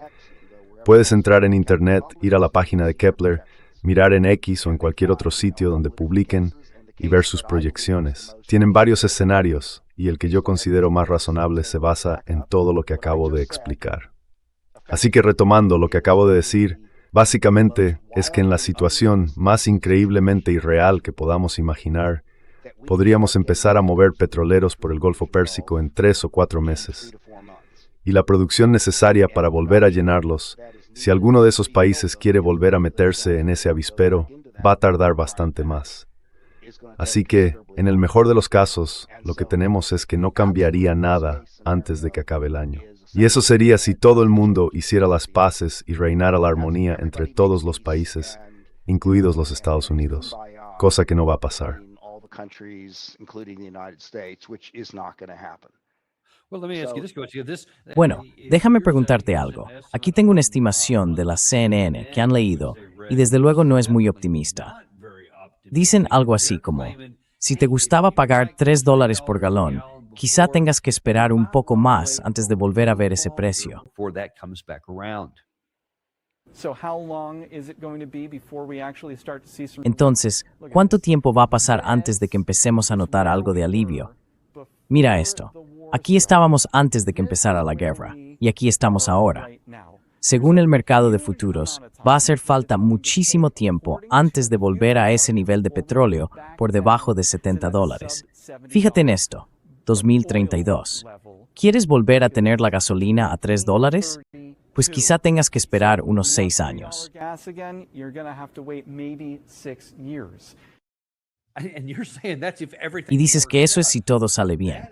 Puedes entrar en Internet, ir a la página de Kepler, mirar en X o en cualquier otro sitio donde publiquen y ver sus proyecciones. Tienen varios escenarios y el que yo considero más razonable se basa en todo lo que acabo de explicar. Así que retomando lo que acabo de decir, básicamente es que en la situación más increíblemente irreal que podamos imaginar, podríamos empezar a mover petroleros por el Golfo Pérsico en 3 o 4 meses. Y la producción necesaria para volver a llenarlos, si alguno de esos países quiere volver a meterse en ese avispero, va a tardar bastante más. Así que, en el mejor de los casos, lo que tenemos es que no cambiaría nada antes de que acabe el año. Y eso sería si todo el mundo hiciera las paces y reinara la armonía entre todos los países, incluidos los Estados Unidos, cosa que no va a pasar. Bueno, déjame preguntarte algo. Aquí tengo una estimación de la CNN que han leído y desde luego no es muy optimista. Dicen algo así como, si te gustaba pagar $3 por galón, quizá tengas que esperar un poco más antes de volver a ver ese precio. Entonces, ¿cuánto tiempo va a pasar antes de que empecemos a notar algo de alivio? Mira esto. Aquí estábamos antes de que empezara la guerra, y aquí estamos ahora. Según el mercado de futuros, va a hacer falta muchísimo tiempo antes de volver a ese nivel de petróleo por debajo de $70. Fíjate en esto, 2032. ¿Quieres volver a tener la gasolina a $3? Pues quizá tengas que esperar unos 6 años. Y dices que eso es si todo sale bien.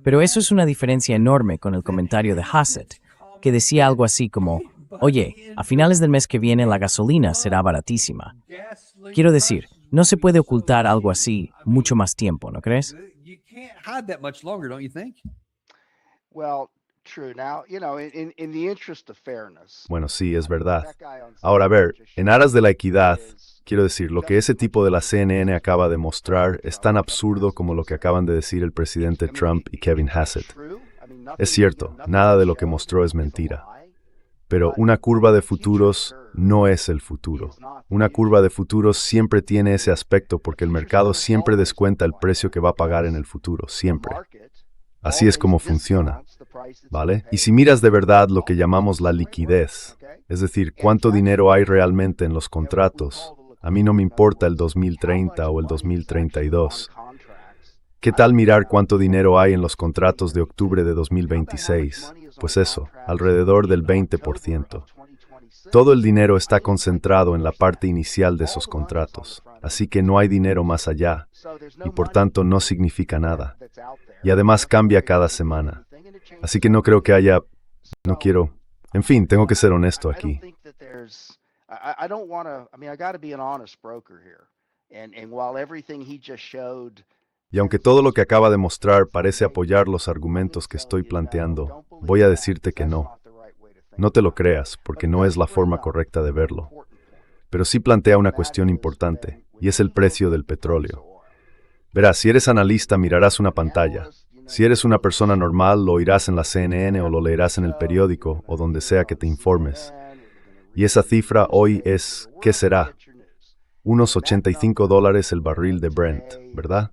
Pero eso es una diferencia enorme con el comentario de Hassett, que decía algo así como, oye, a finales del mes que viene la gasolina será baratísima. Quiero decir, no se puede ocultar algo así mucho más tiempo, ¿no crees? Bueno, sí, es verdad. Ahora, a ver, en aras de la equidad, quiero decir, lo que ese tipo de la CNN acaba de mostrar es tan absurdo como lo que acaban de decir el presidente Trump y Kevin Hassett. Es cierto, nada de lo que mostró es mentira. Pero una curva de futuros no es el futuro. Una curva de futuros siempre tiene ese aspecto porque el mercado siempre descuenta el precio que va a pagar en el futuro, siempre. Así es como funciona, ¿vale? Y si miras de verdad lo que llamamos la liquidez, es decir, cuánto dinero hay realmente en los contratos, a mí no me importa el 2030 o el 2032. ¿Qué tal mirar cuánto dinero hay en los contratos de octubre de 2026? Pues eso, alrededor del 20%. Todo el dinero está concentrado en la parte inicial de esos contratos, así que no hay dinero más allá, y por tanto no significa nada. Y además cambia cada semana. Así que no creo que haya... No quiero... En fin, tengo que ser honesto aquí. Y aunque todo lo que acaba de mostrar parece apoyar los argumentos que estoy planteando, voy a decirte que no. No te lo creas, porque no es la forma correcta de verlo. Pero sí plantea una cuestión importante, y es el precio del petróleo. Verás, si eres analista mirarás una pantalla. Si eres una persona normal, lo oirás en la CNN o lo leerás en el periódico o donde sea que te informes. Y esa cifra hoy es, ¿qué será? Unos $85 el barril de Brent, ¿verdad?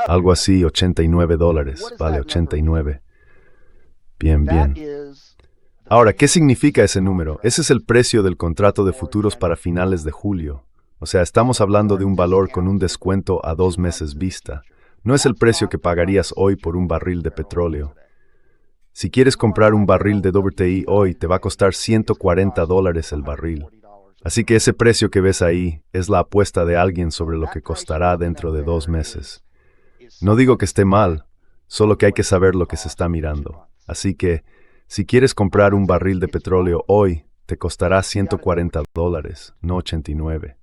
Algo así, $89, vale, 89. Bien, bien. Ahora, ¿qué significa ese número? Ese es el precio del contrato de futuros para finales de julio. O sea, estamos hablando de un valor con un descuento a 2 meses vista. No es el precio que pagarías hoy por un barril de petróleo. Si quieres comprar un barril de WTI hoy, te va a costar $140 el barril. Así que ese precio que ves ahí es la apuesta de alguien sobre lo que costará dentro de 2 meses. No digo que esté mal, solo que hay que saber lo que se está mirando. Así que, si quieres comprar un barril de petróleo hoy, te costará $140, no 89.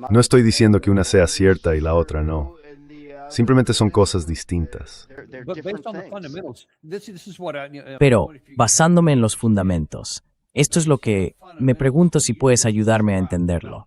No estoy diciendo que una sea cierta y la otra no. Simplemente son cosas distintas. Pero, basándome en los fundamentos, esto es lo que me pregunto si puedes ayudarme a entenderlo.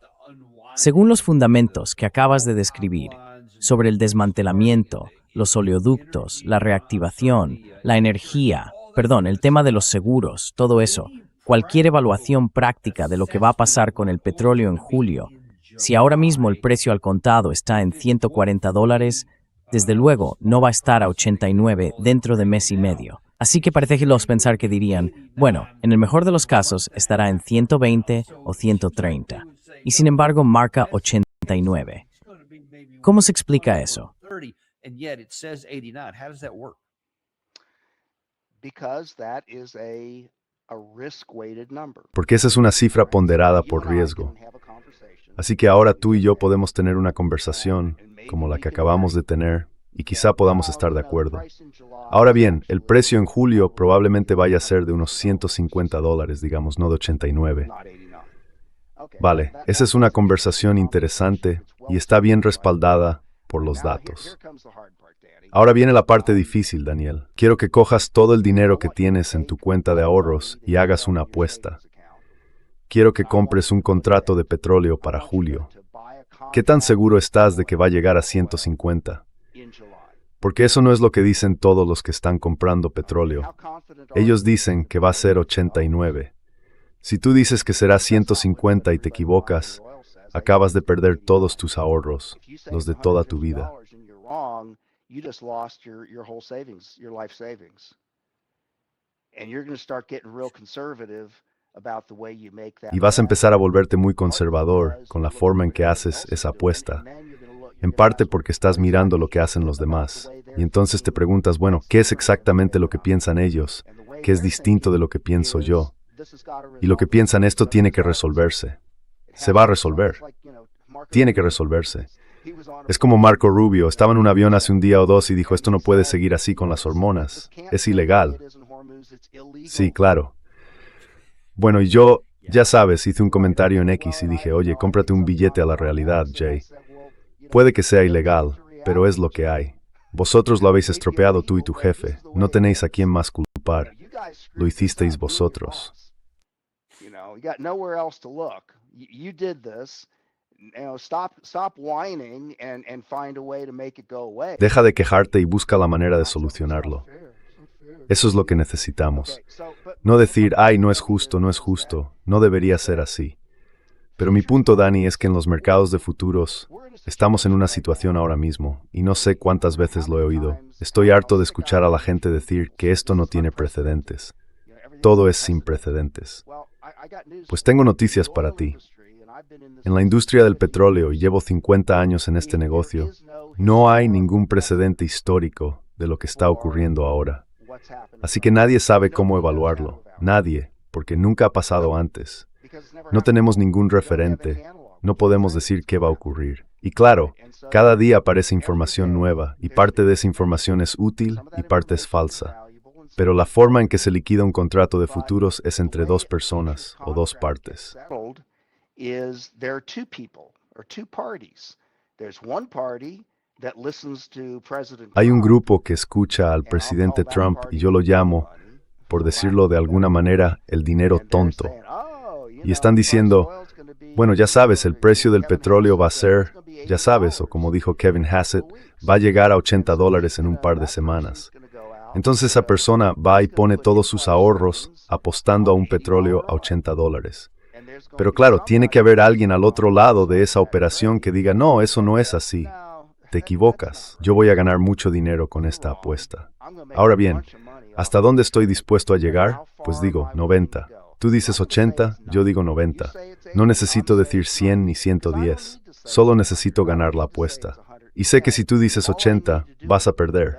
Según los fundamentos que acabas de describir, sobre el desmantelamiento, los oleoductos, la reactivación, la energía, el tema de los seguros, todo eso, cualquier evaluación práctica de lo que va a pasar con el petróleo en julio, si ahora mismo el precio al contado está en $140, desde luego no va a estar a 89 dentro de mes y medio. Así que parece lógico pensar que dirían, bueno, en el mejor de los casos estará en 120 o 130, y sin embargo marca 89. ¿Cómo se explica eso? Porque esa es una cifra ponderada por riesgo. Así que ahora tú y yo podemos tener una conversación como la que acabamos de tener y quizá podamos estar de acuerdo. Ahora bien, el precio en julio probablemente vaya a ser de unos $150, digamos, no de 89. Vale, esa es una conversación interesante y está bien respaldada por los datos. Ahora viene la parte difícil, Daniel. Quiero que cojas todo el dinero que tienes en tu cuenta de ahorros y hagas una apuesta. Quiero que compres un contrato de petróleo para julio. ¿Qué tan seguro estás de que va a llegar a 150? Porque eso no es lo que dicen todos los que están comprando petróleo. Ellos dicen que va a ser 89. Si tú dices que será 150 y te equivocas, acabas de perder todos tus ahorros, los de toda tu vida. You just lost your whole savings, your life savings. And you're going to start getting real conservative about the way you make that. Y vas a empezar a volverte muy conservador con la forma en que haces esa apuesta, en parte porque estás mirando lo que hacen los demás. Y entonces te preguntas, bueno, ¿qué es exactamente lo que piensan ellos? ¿Qué es distinto de lo que pienso yo? Y lo que piensan, esto tiene que resolverse. Se va a resolver. Tiene que resolverse. Es como Marco Rubio, estaba en un avión hace un día o dos y dijo, esto no puede seguir así con las hormonas. Es ilegal. Sí, claro. Bueno, y yo, ya sabes, hice un comentario en X y dije, oye, cómprate un billete a la realidad, Jay. Puede que sea ilegal, pero es lo que hay. Vosotros lo habéis estropeado tú y tu jefe. No tenéis a quién más culpar. Lo hicisteis vosotros. Deja de quejarte y busca la manera de solucionarlo. Eso es lo que necesitamos. No decir, ay, no es justo, no debería ser así. Pero mi punto, Dani, es que en los mercados de futuros estamos en una situación ahora mismo, y no sé cuántas veces lo he oído. Estoy harto de escuchar a la gente decir que esto no tiene precedentes. Todo es sin precedentes. Pues tengo noticias para ti. En la industria del petróleo, y llevo 50 años en este negocio, no hay ningún precedente histórico de lo que está ocurriendo ahora. Así que nadie sabe cómo evaluarlo. Nadie, porque nunca ha pasado antes. No tenemos ningún referente. No podemos decir qué va a ocurrir. Y claro, cada día aparece información nueva, y parte de esa información es útil y parte es falsa. Pero la forma en que se liquida un contrato de futuros es entre dos personas o dos partes. Hay un grupo que escucha al presidente Trump y yo lo llamo, por decirlo de alguna manera, el dinero tonto. Y están diciendo, bueno, ya sabes, el precio del petróleo va a ser, ya sabes, o como dijo Kevin Hassett, va a llegar a $80 en un par de semanas. Entonces esa persona va y pone todos sus ahorros apostando a un petróleo a $80. Pero claro, tiene que haber alguien al otro lado de esa operación que diga, no, eso no es así. Te equivocas. Yo voy a ganar mucho dinero con esta apuesta. Ahora bien, ¿hasta dónde estoy dispuesto a llegar? Pues digo, 90. Tú dices 80, yo digo 90. No necesito decir 100 ni 110. Solo necesito ganar la apuesta. Y sé que si tú dices 80, vas a perder.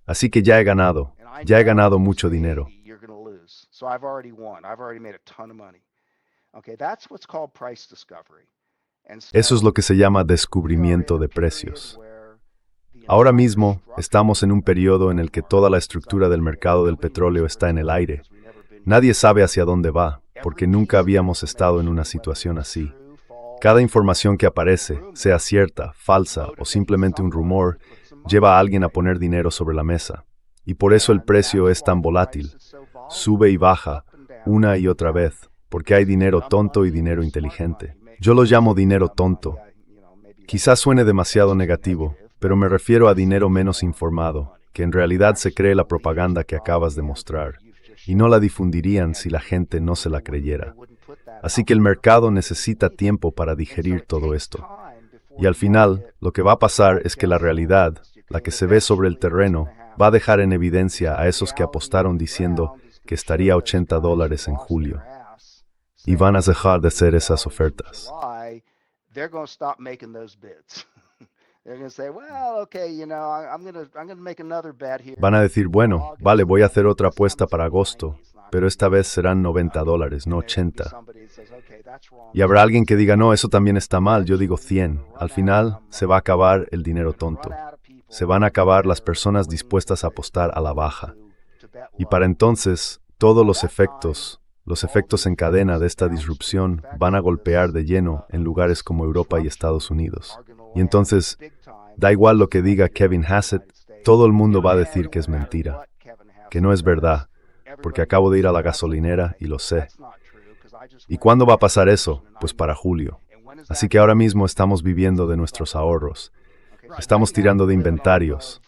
Así que ya he ganado mucho dinero. Eso es lo que se llama descubrimiento de precios. Ahora mismo estamos en un periodo en el que toda la estructura del mercado del petróleo está en el aire. Nadie sabe hacia dónde va, porque nunca habíamos estado en una situación así. Cada información que aparece, sea cierta, falsa o simplemente un rumor, lleva a alguien a poner dinero sobre la mesa. Y por eso el precio es tan volátil. Sube y baja, una y otra vez, porque hay dinero tonto y dinero inteligente. Yo lo llamo dinero tonto. Quizás suene demasiado negativo, pero me refiero a dinero menos informado, que en realidad se cree la propaganda que acabas de mostrar, y no la difundirían si la gente no se la creyera. Así que el mercado necesita tiempo para digerir todo esto. Y al final, lo que va a pasar es que la realidad, la que se ve sobre el terreno, va a dejar en evidencia a esos que apostaron diciendo que estaría a $80 en julio. Y van a dejar de hacer esas ofertas. Van a decir, bueno, vale, voy a hacer otra apuesta para agosto, pero esta vez serán $90, no 80. Y habrá alguien que diga, no, eso también está mal, yo digo 100. Al final, se va a acabar el dinero tonto. Se van a acabar las personas dispuestas a apostar a la baja. Y para entonces, todos los efectos en cadena de esta disrupción van a golpear de lleno en lugares como Europa y Estados Unidos. Y entonces, da igual lo que diga Kevin Hassett, todo el mundo va a decir que es mentira, que no es verdad, porque acabo de ir a la gasolinera y lo sé. ¿Y cuándo va a pasar eso? Pues para julio. Así que ahora mismo estamos viviendo de nuestros ahorros. Estamos tirando de inventarios.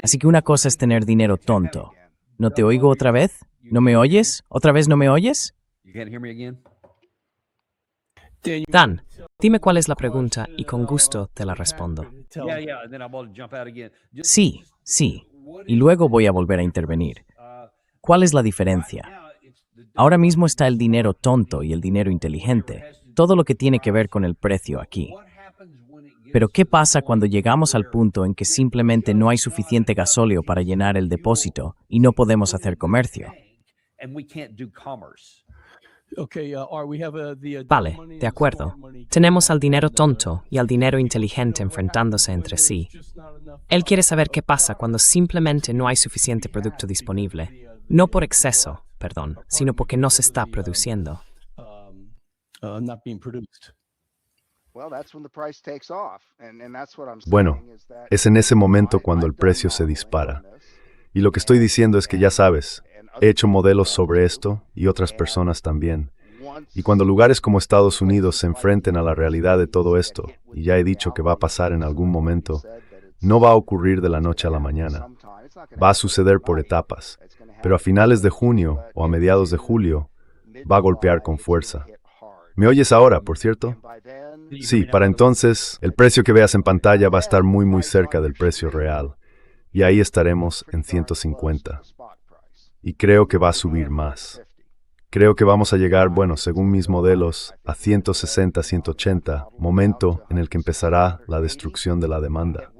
Así que una cosa es tener dinero tonto. ¿No te oigo otra vez? ¿No me oyes? ¿Otra vez no me oyes? You can't hear me again? Dan, dime cuál es la pregunta y con gusto te la respondo. Yeah, and then I'm going to jump out again. Sí, sí. Y luego voy a volver a intervenir. ¿Cuál es la diferencia? Ahora mismo está el dinero tonto y el dinero inteligente, todo lo que tiene que ver con el precio aquí. Pero ¿qué pasa cuando llegamos al punto en que simplemente no hay suficiente gasóleo para llenar el depósito y no podemos hacer comercio? And we can't do commerce. Vale, de acuerdo. Tenemos al dinero tonto y al dinero inteligente enfrentándose entre sí. Él quiere saber qué pasa cuando simplemente no hay suficiente producto disponible. No por exceso, perdón, sino porque no se está produciendo. Bueno, es en ese momento cuando el precio se dispara. Y lo que estoy diciendo es que ya sabes, he hecho modelos sobre esto y otras personas también. Y cuando lugares como Estados Unidos se enfrenten a la realidad de todo esto, y ya he dicho que va a pasar en algún momento, no va a ocurrir de la noche a la mañana. Va a suceder por etapas. Pero a finales de junio o a mediados de julio, va a golpear con fuerza. ¿Me oyes ahora, por cierto? Sí, para entonces, el precio que veas en pantalla va a estar muy cerca del precio real. Y ahí estaremos en 150. Y creo que va a subir más. Creo que vamos a llegar, bueno, según mis modelos, a 160, 180, momento en el que empezará la destrucción de la demanda.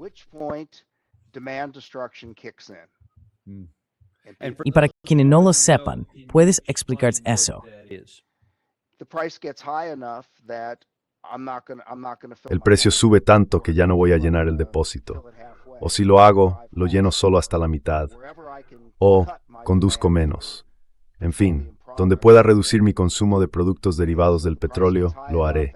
Y para quienes no lo sepan, ¿puedes explicar eso? El precio sube tanto que ya no voy a llenar el depósito. O si lo hago, lo lleno solo hasta la mitad. O conduzco menos. En fin, donde pueda reducir mi consumo de productos derivados del petróleo, lo haré.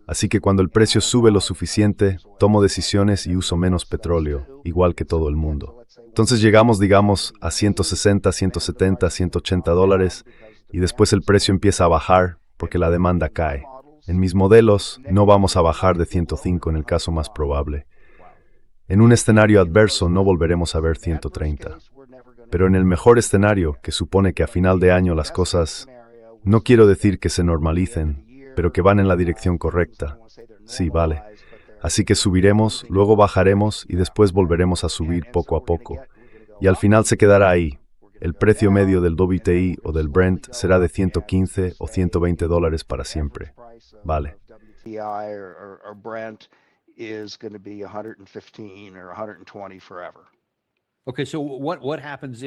Así que cuando el precio sube lo suficiente, tomo decisiones y uso menos petróleo, igual que todo el mundo. Entonces llegamos, digamos, a 160, 170, 180 dólares y después el precio empieza a bajar porque la demanda cae. En mis modelos no vamos a bajar de 105 en el caso más probable. En un escenario adverso no volveremos a ver 130. Pero en el mejor escenario, que supone que a final de año las cosas, no quiero decir que se normalicen, pero que van en la dirección correcta. Sí, vale. Así que subiremos, luego bajaremos y después volveremos a subir poco a poco. Y al final se quedará ahí. El precio medio del WTI o del Brent será de 115 o 120 dólares para siempre. Vale.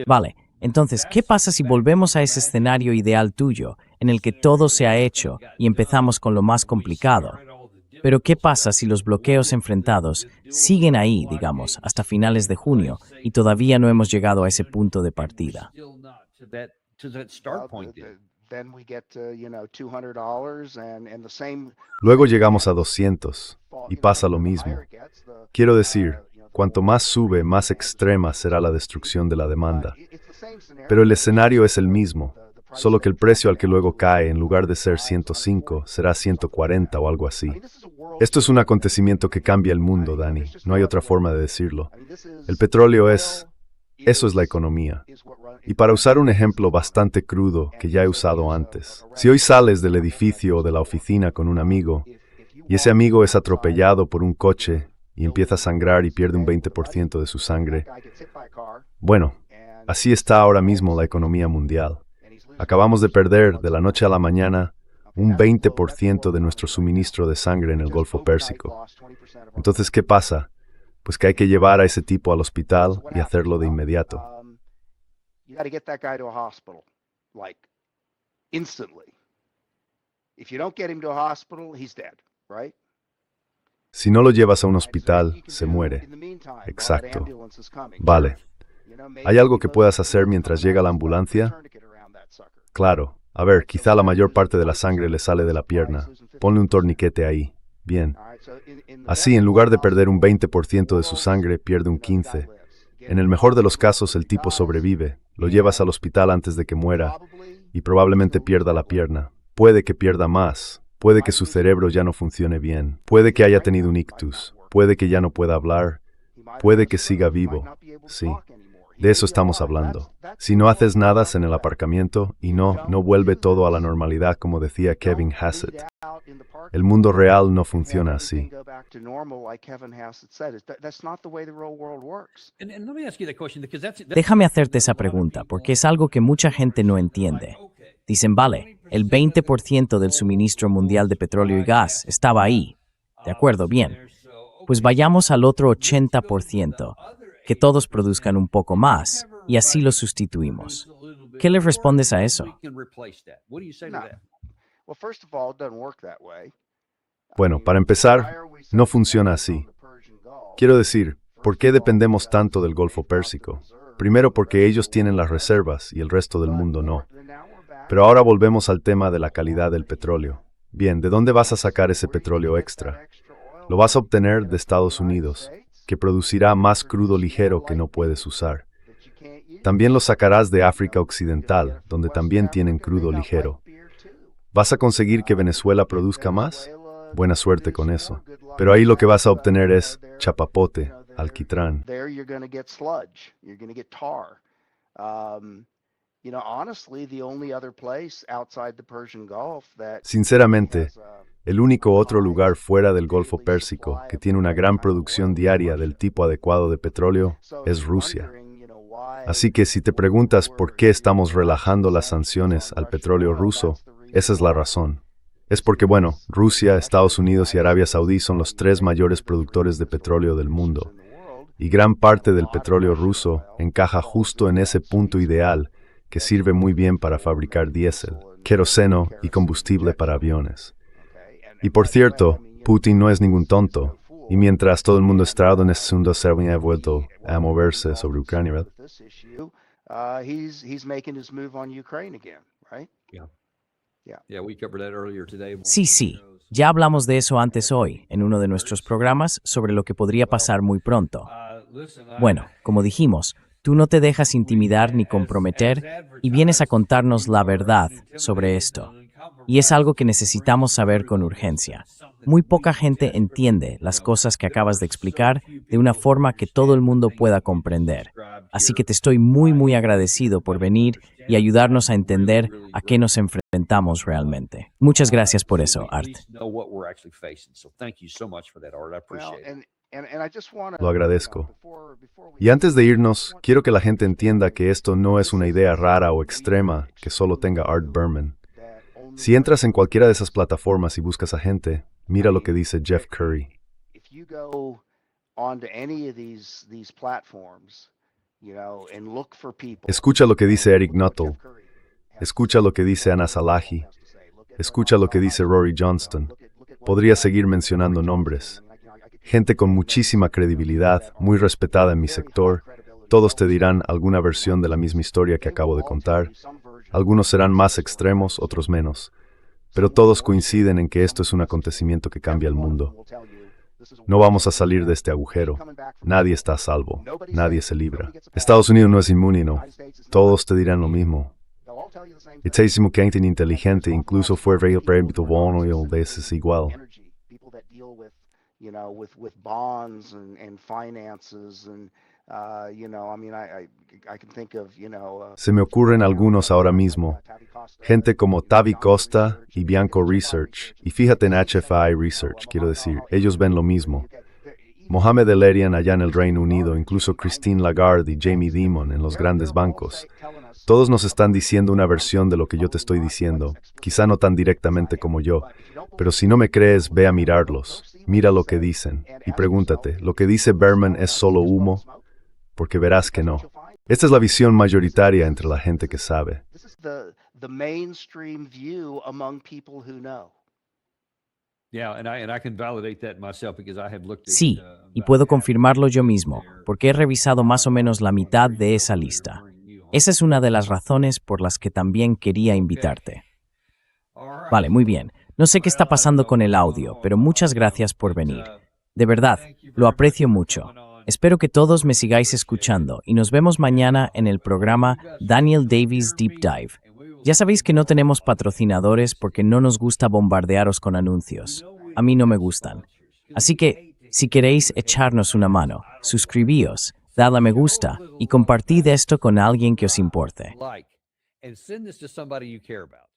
Vale, entonces, ¿qué pasa si volvemos a ese escenario ideal tuyo, en el que todo se ha hecho y empezamos con lo más complicado? Pero ¿qué pasa si los bloqueos enfrentados siguen ahí, digamos, hasta finales de junio y todavía no hemos llegado a ese punto de partida? Luego llegamos a 200 y pasa lo mismo. Quiero decir, cuanto más sube, más extrema será la destrucción de la demanda. Pero el escenario es el mismo, solo que el precio al que luego cae, en lugar de ser 105, será 140 o algo así. Esto es un acontecimiento que cambia el mundo, Dani. No hay otra forma de decirlo. El petróleo eso es la economía. Y para usar un ejemplo bastante crudo que ya he usado antes, si hoy sales del edificio o de la oficina con un amigo, y ese amigo es atropellado por un coche y empieza a sangrar y pierde un 20% de su sangre, bueno, así está ahora mismo la economía mundial. Acabamos de perder, de la noche a la mañana, un 20% de nuestro suministro de sangre en el Golfo Pérsico. Entonces, ¿qué pasa? Pues que hay que llevar a ese tipo al hospital y hacerlo de inmediato. Si no lo llevas a un hospital, se muere. Exacto. Vale. ¿Hay algo que puedas hacer mientras llega la ambulancia? Claro. A ver, quizá la mayor parte de la sangre le sale de la pierna. Ponle un torniquete ahí. Bien. Así, en lugar de perder un 20% de su sangre, pierde un 15%. En el mejor de los casos, el tipo sobrevive. Lo llevas al hospital antes de que muera y probablemente pierda la pierna. Puede que pierda más. Puede que su cerebro ya no funcione bien. Puede que haya tenido un ictus. Puede que ya no pueda hablar. Puede que siga vivo. Sí. De eso estamos hablando. Si no haces nada en el aparcamiento y no vuelve todo a la normalidad, como decía Kevin Hassett. El mundo real no funciona así. Déjame hacerte esa pregunta, porque es algo que mucha gente no entiende. Dicen, vale, el 20% del suministro mundial de petróleo y gas estaba ahí. De acuerdo, bien. Pues vayamos al otro 80%, que todos produzcan un poco más, y así lo sustituimos. ¿Qué le respondes a eso? Bueno, para empezar, no funciona así. Quiero decir, ¿por qué dependemos tanto del Golfo Pérsico? Primero porque ellos tienen las reservas y el resto del mundo no. Pero ahora volvemos al tema de la calidad del petróleo. Bien, ¿de dónde vas a sacar ese petróleo extra? Lo vas a obtener de Estados Unidos, que producirá más crudo ligero que no puedes usar. También lo sacarás de África Occidental, donde también tienen crudo ligero. ¿Vas a conseguir que Venezuela produzca más? Buena suerte con eso. Pero ahí lo que vas a obtener es chapapote, alquitrán. Sinceramente, el único otro lugar fuera del Golfo Pérsico que tiene una gran producción diaria del tipo adecuado de petróleo es Rusia. Así que si te preguntas por qué estamos relajando las sanciones al petróleo ruso, esa es la razón. Es porque, bueno, Rusia, Estados Unidos y Arabia Saudí son los 3 mayores productores de petróleo del mundo. Y gran parte del petróleo ruso encaja justo en ese punto ideal que sirve muy bien para fabricar diésel, queroseno y combustible para aviones. Y por cierto, Putin no es ningún tonto. Y mientras todo el mundo está en este asunto, se ha vuelto a moverse sobre Ucrania, ¿verdad? Sí, ya hablamos de eso antes hoy, en uno de nuestros programas, sobre lo que podría pasar muy pronto. Bueno, como dijimos, tú no te dejas intimidar ni comprometer y vienes a contarnos la verdad sobre esto. Y es algo que necesitamos saber con urgencia. Muy poca gente entiende las cosas que acabas de explicar de una forma que todo el mundo pueda comprender. Así que te estoy muy agradecido por venir y ayudarnos a entender a qué nos enfrentamos realmente. Muchas gracias por eso, Art. Lo agradezco. Y antes de irnos, quiero que la gente entienda que esto no es una idea rara o extrema que solo tenga Art Berman. Si entras en cualquiera de esas plataformas y buscas a gente, mira lo que dice Jeff Curry. Escucha lo que dice Eric Nuttall. Escucha lo que dice Anna Salahi. Escucha lo que dice Rory Johnston. Podría seguir mencionando nombres. Gente con muchísima credibilidad, muy respetada en mi sector. Todos te dirán alguna versión de la misma historia que acabo de contar. Algunos serán más extremos, otros menos. Pero todos coinciden en que esto es un acontecimiento que cambia el mundo. No vamos a salir de este agujero. Nadie está a salvo. Nadie se libra. Estados Unidos no es inmune, ¿no? Todos te dirán lo mismo. Muchísimo gente inteligente, incluso fue real prémito bono y a veces igual. Se me ocurren algunos ahora mismo. Gente como Tavi Costa y Bianco Research. Y fíjate en HFI Research, quiero decir, ellos ven lo mismo. Mohamed El-Erian allá en el Reino Unido, incluso Christine Lagarde y Jamie Dimon en los grandes bancos. Todos nos están diciendo una versión de lo que yo te estoy diciendo, quizá no tan directamente como yo, pero si no me crees, ve a mirarlos. Mira lo que dicen y pregúntate, ¿lo que dice Berman es solo humo? Porque verás que no. Esta es la visión mayoritaria entre la gente que sabe. Sí, y puedo confirmarlo yo mismo, porque he revisado más o menos la mitad de esa lista. Esa es una de las razones por las que también quería invitarte. Vale, muy bien. No sé qué está pasando con el audio, pero muchas gracias por venir. De verdad, lo aprecio mucho. Espero que todos me sigáis escuchando y nos vemos mañana en el programa Daniel Davies Deep Dive. Ya sabéis que no tenemos patrocinadores porque no nos gusta bombardearos con anuncios. A mí no me gustan. Así que, Si queréis echarnos una mano, suscribíos, dad a me gusta y compartid esto con alguien que os importe. Like, and send this to somebody you care about.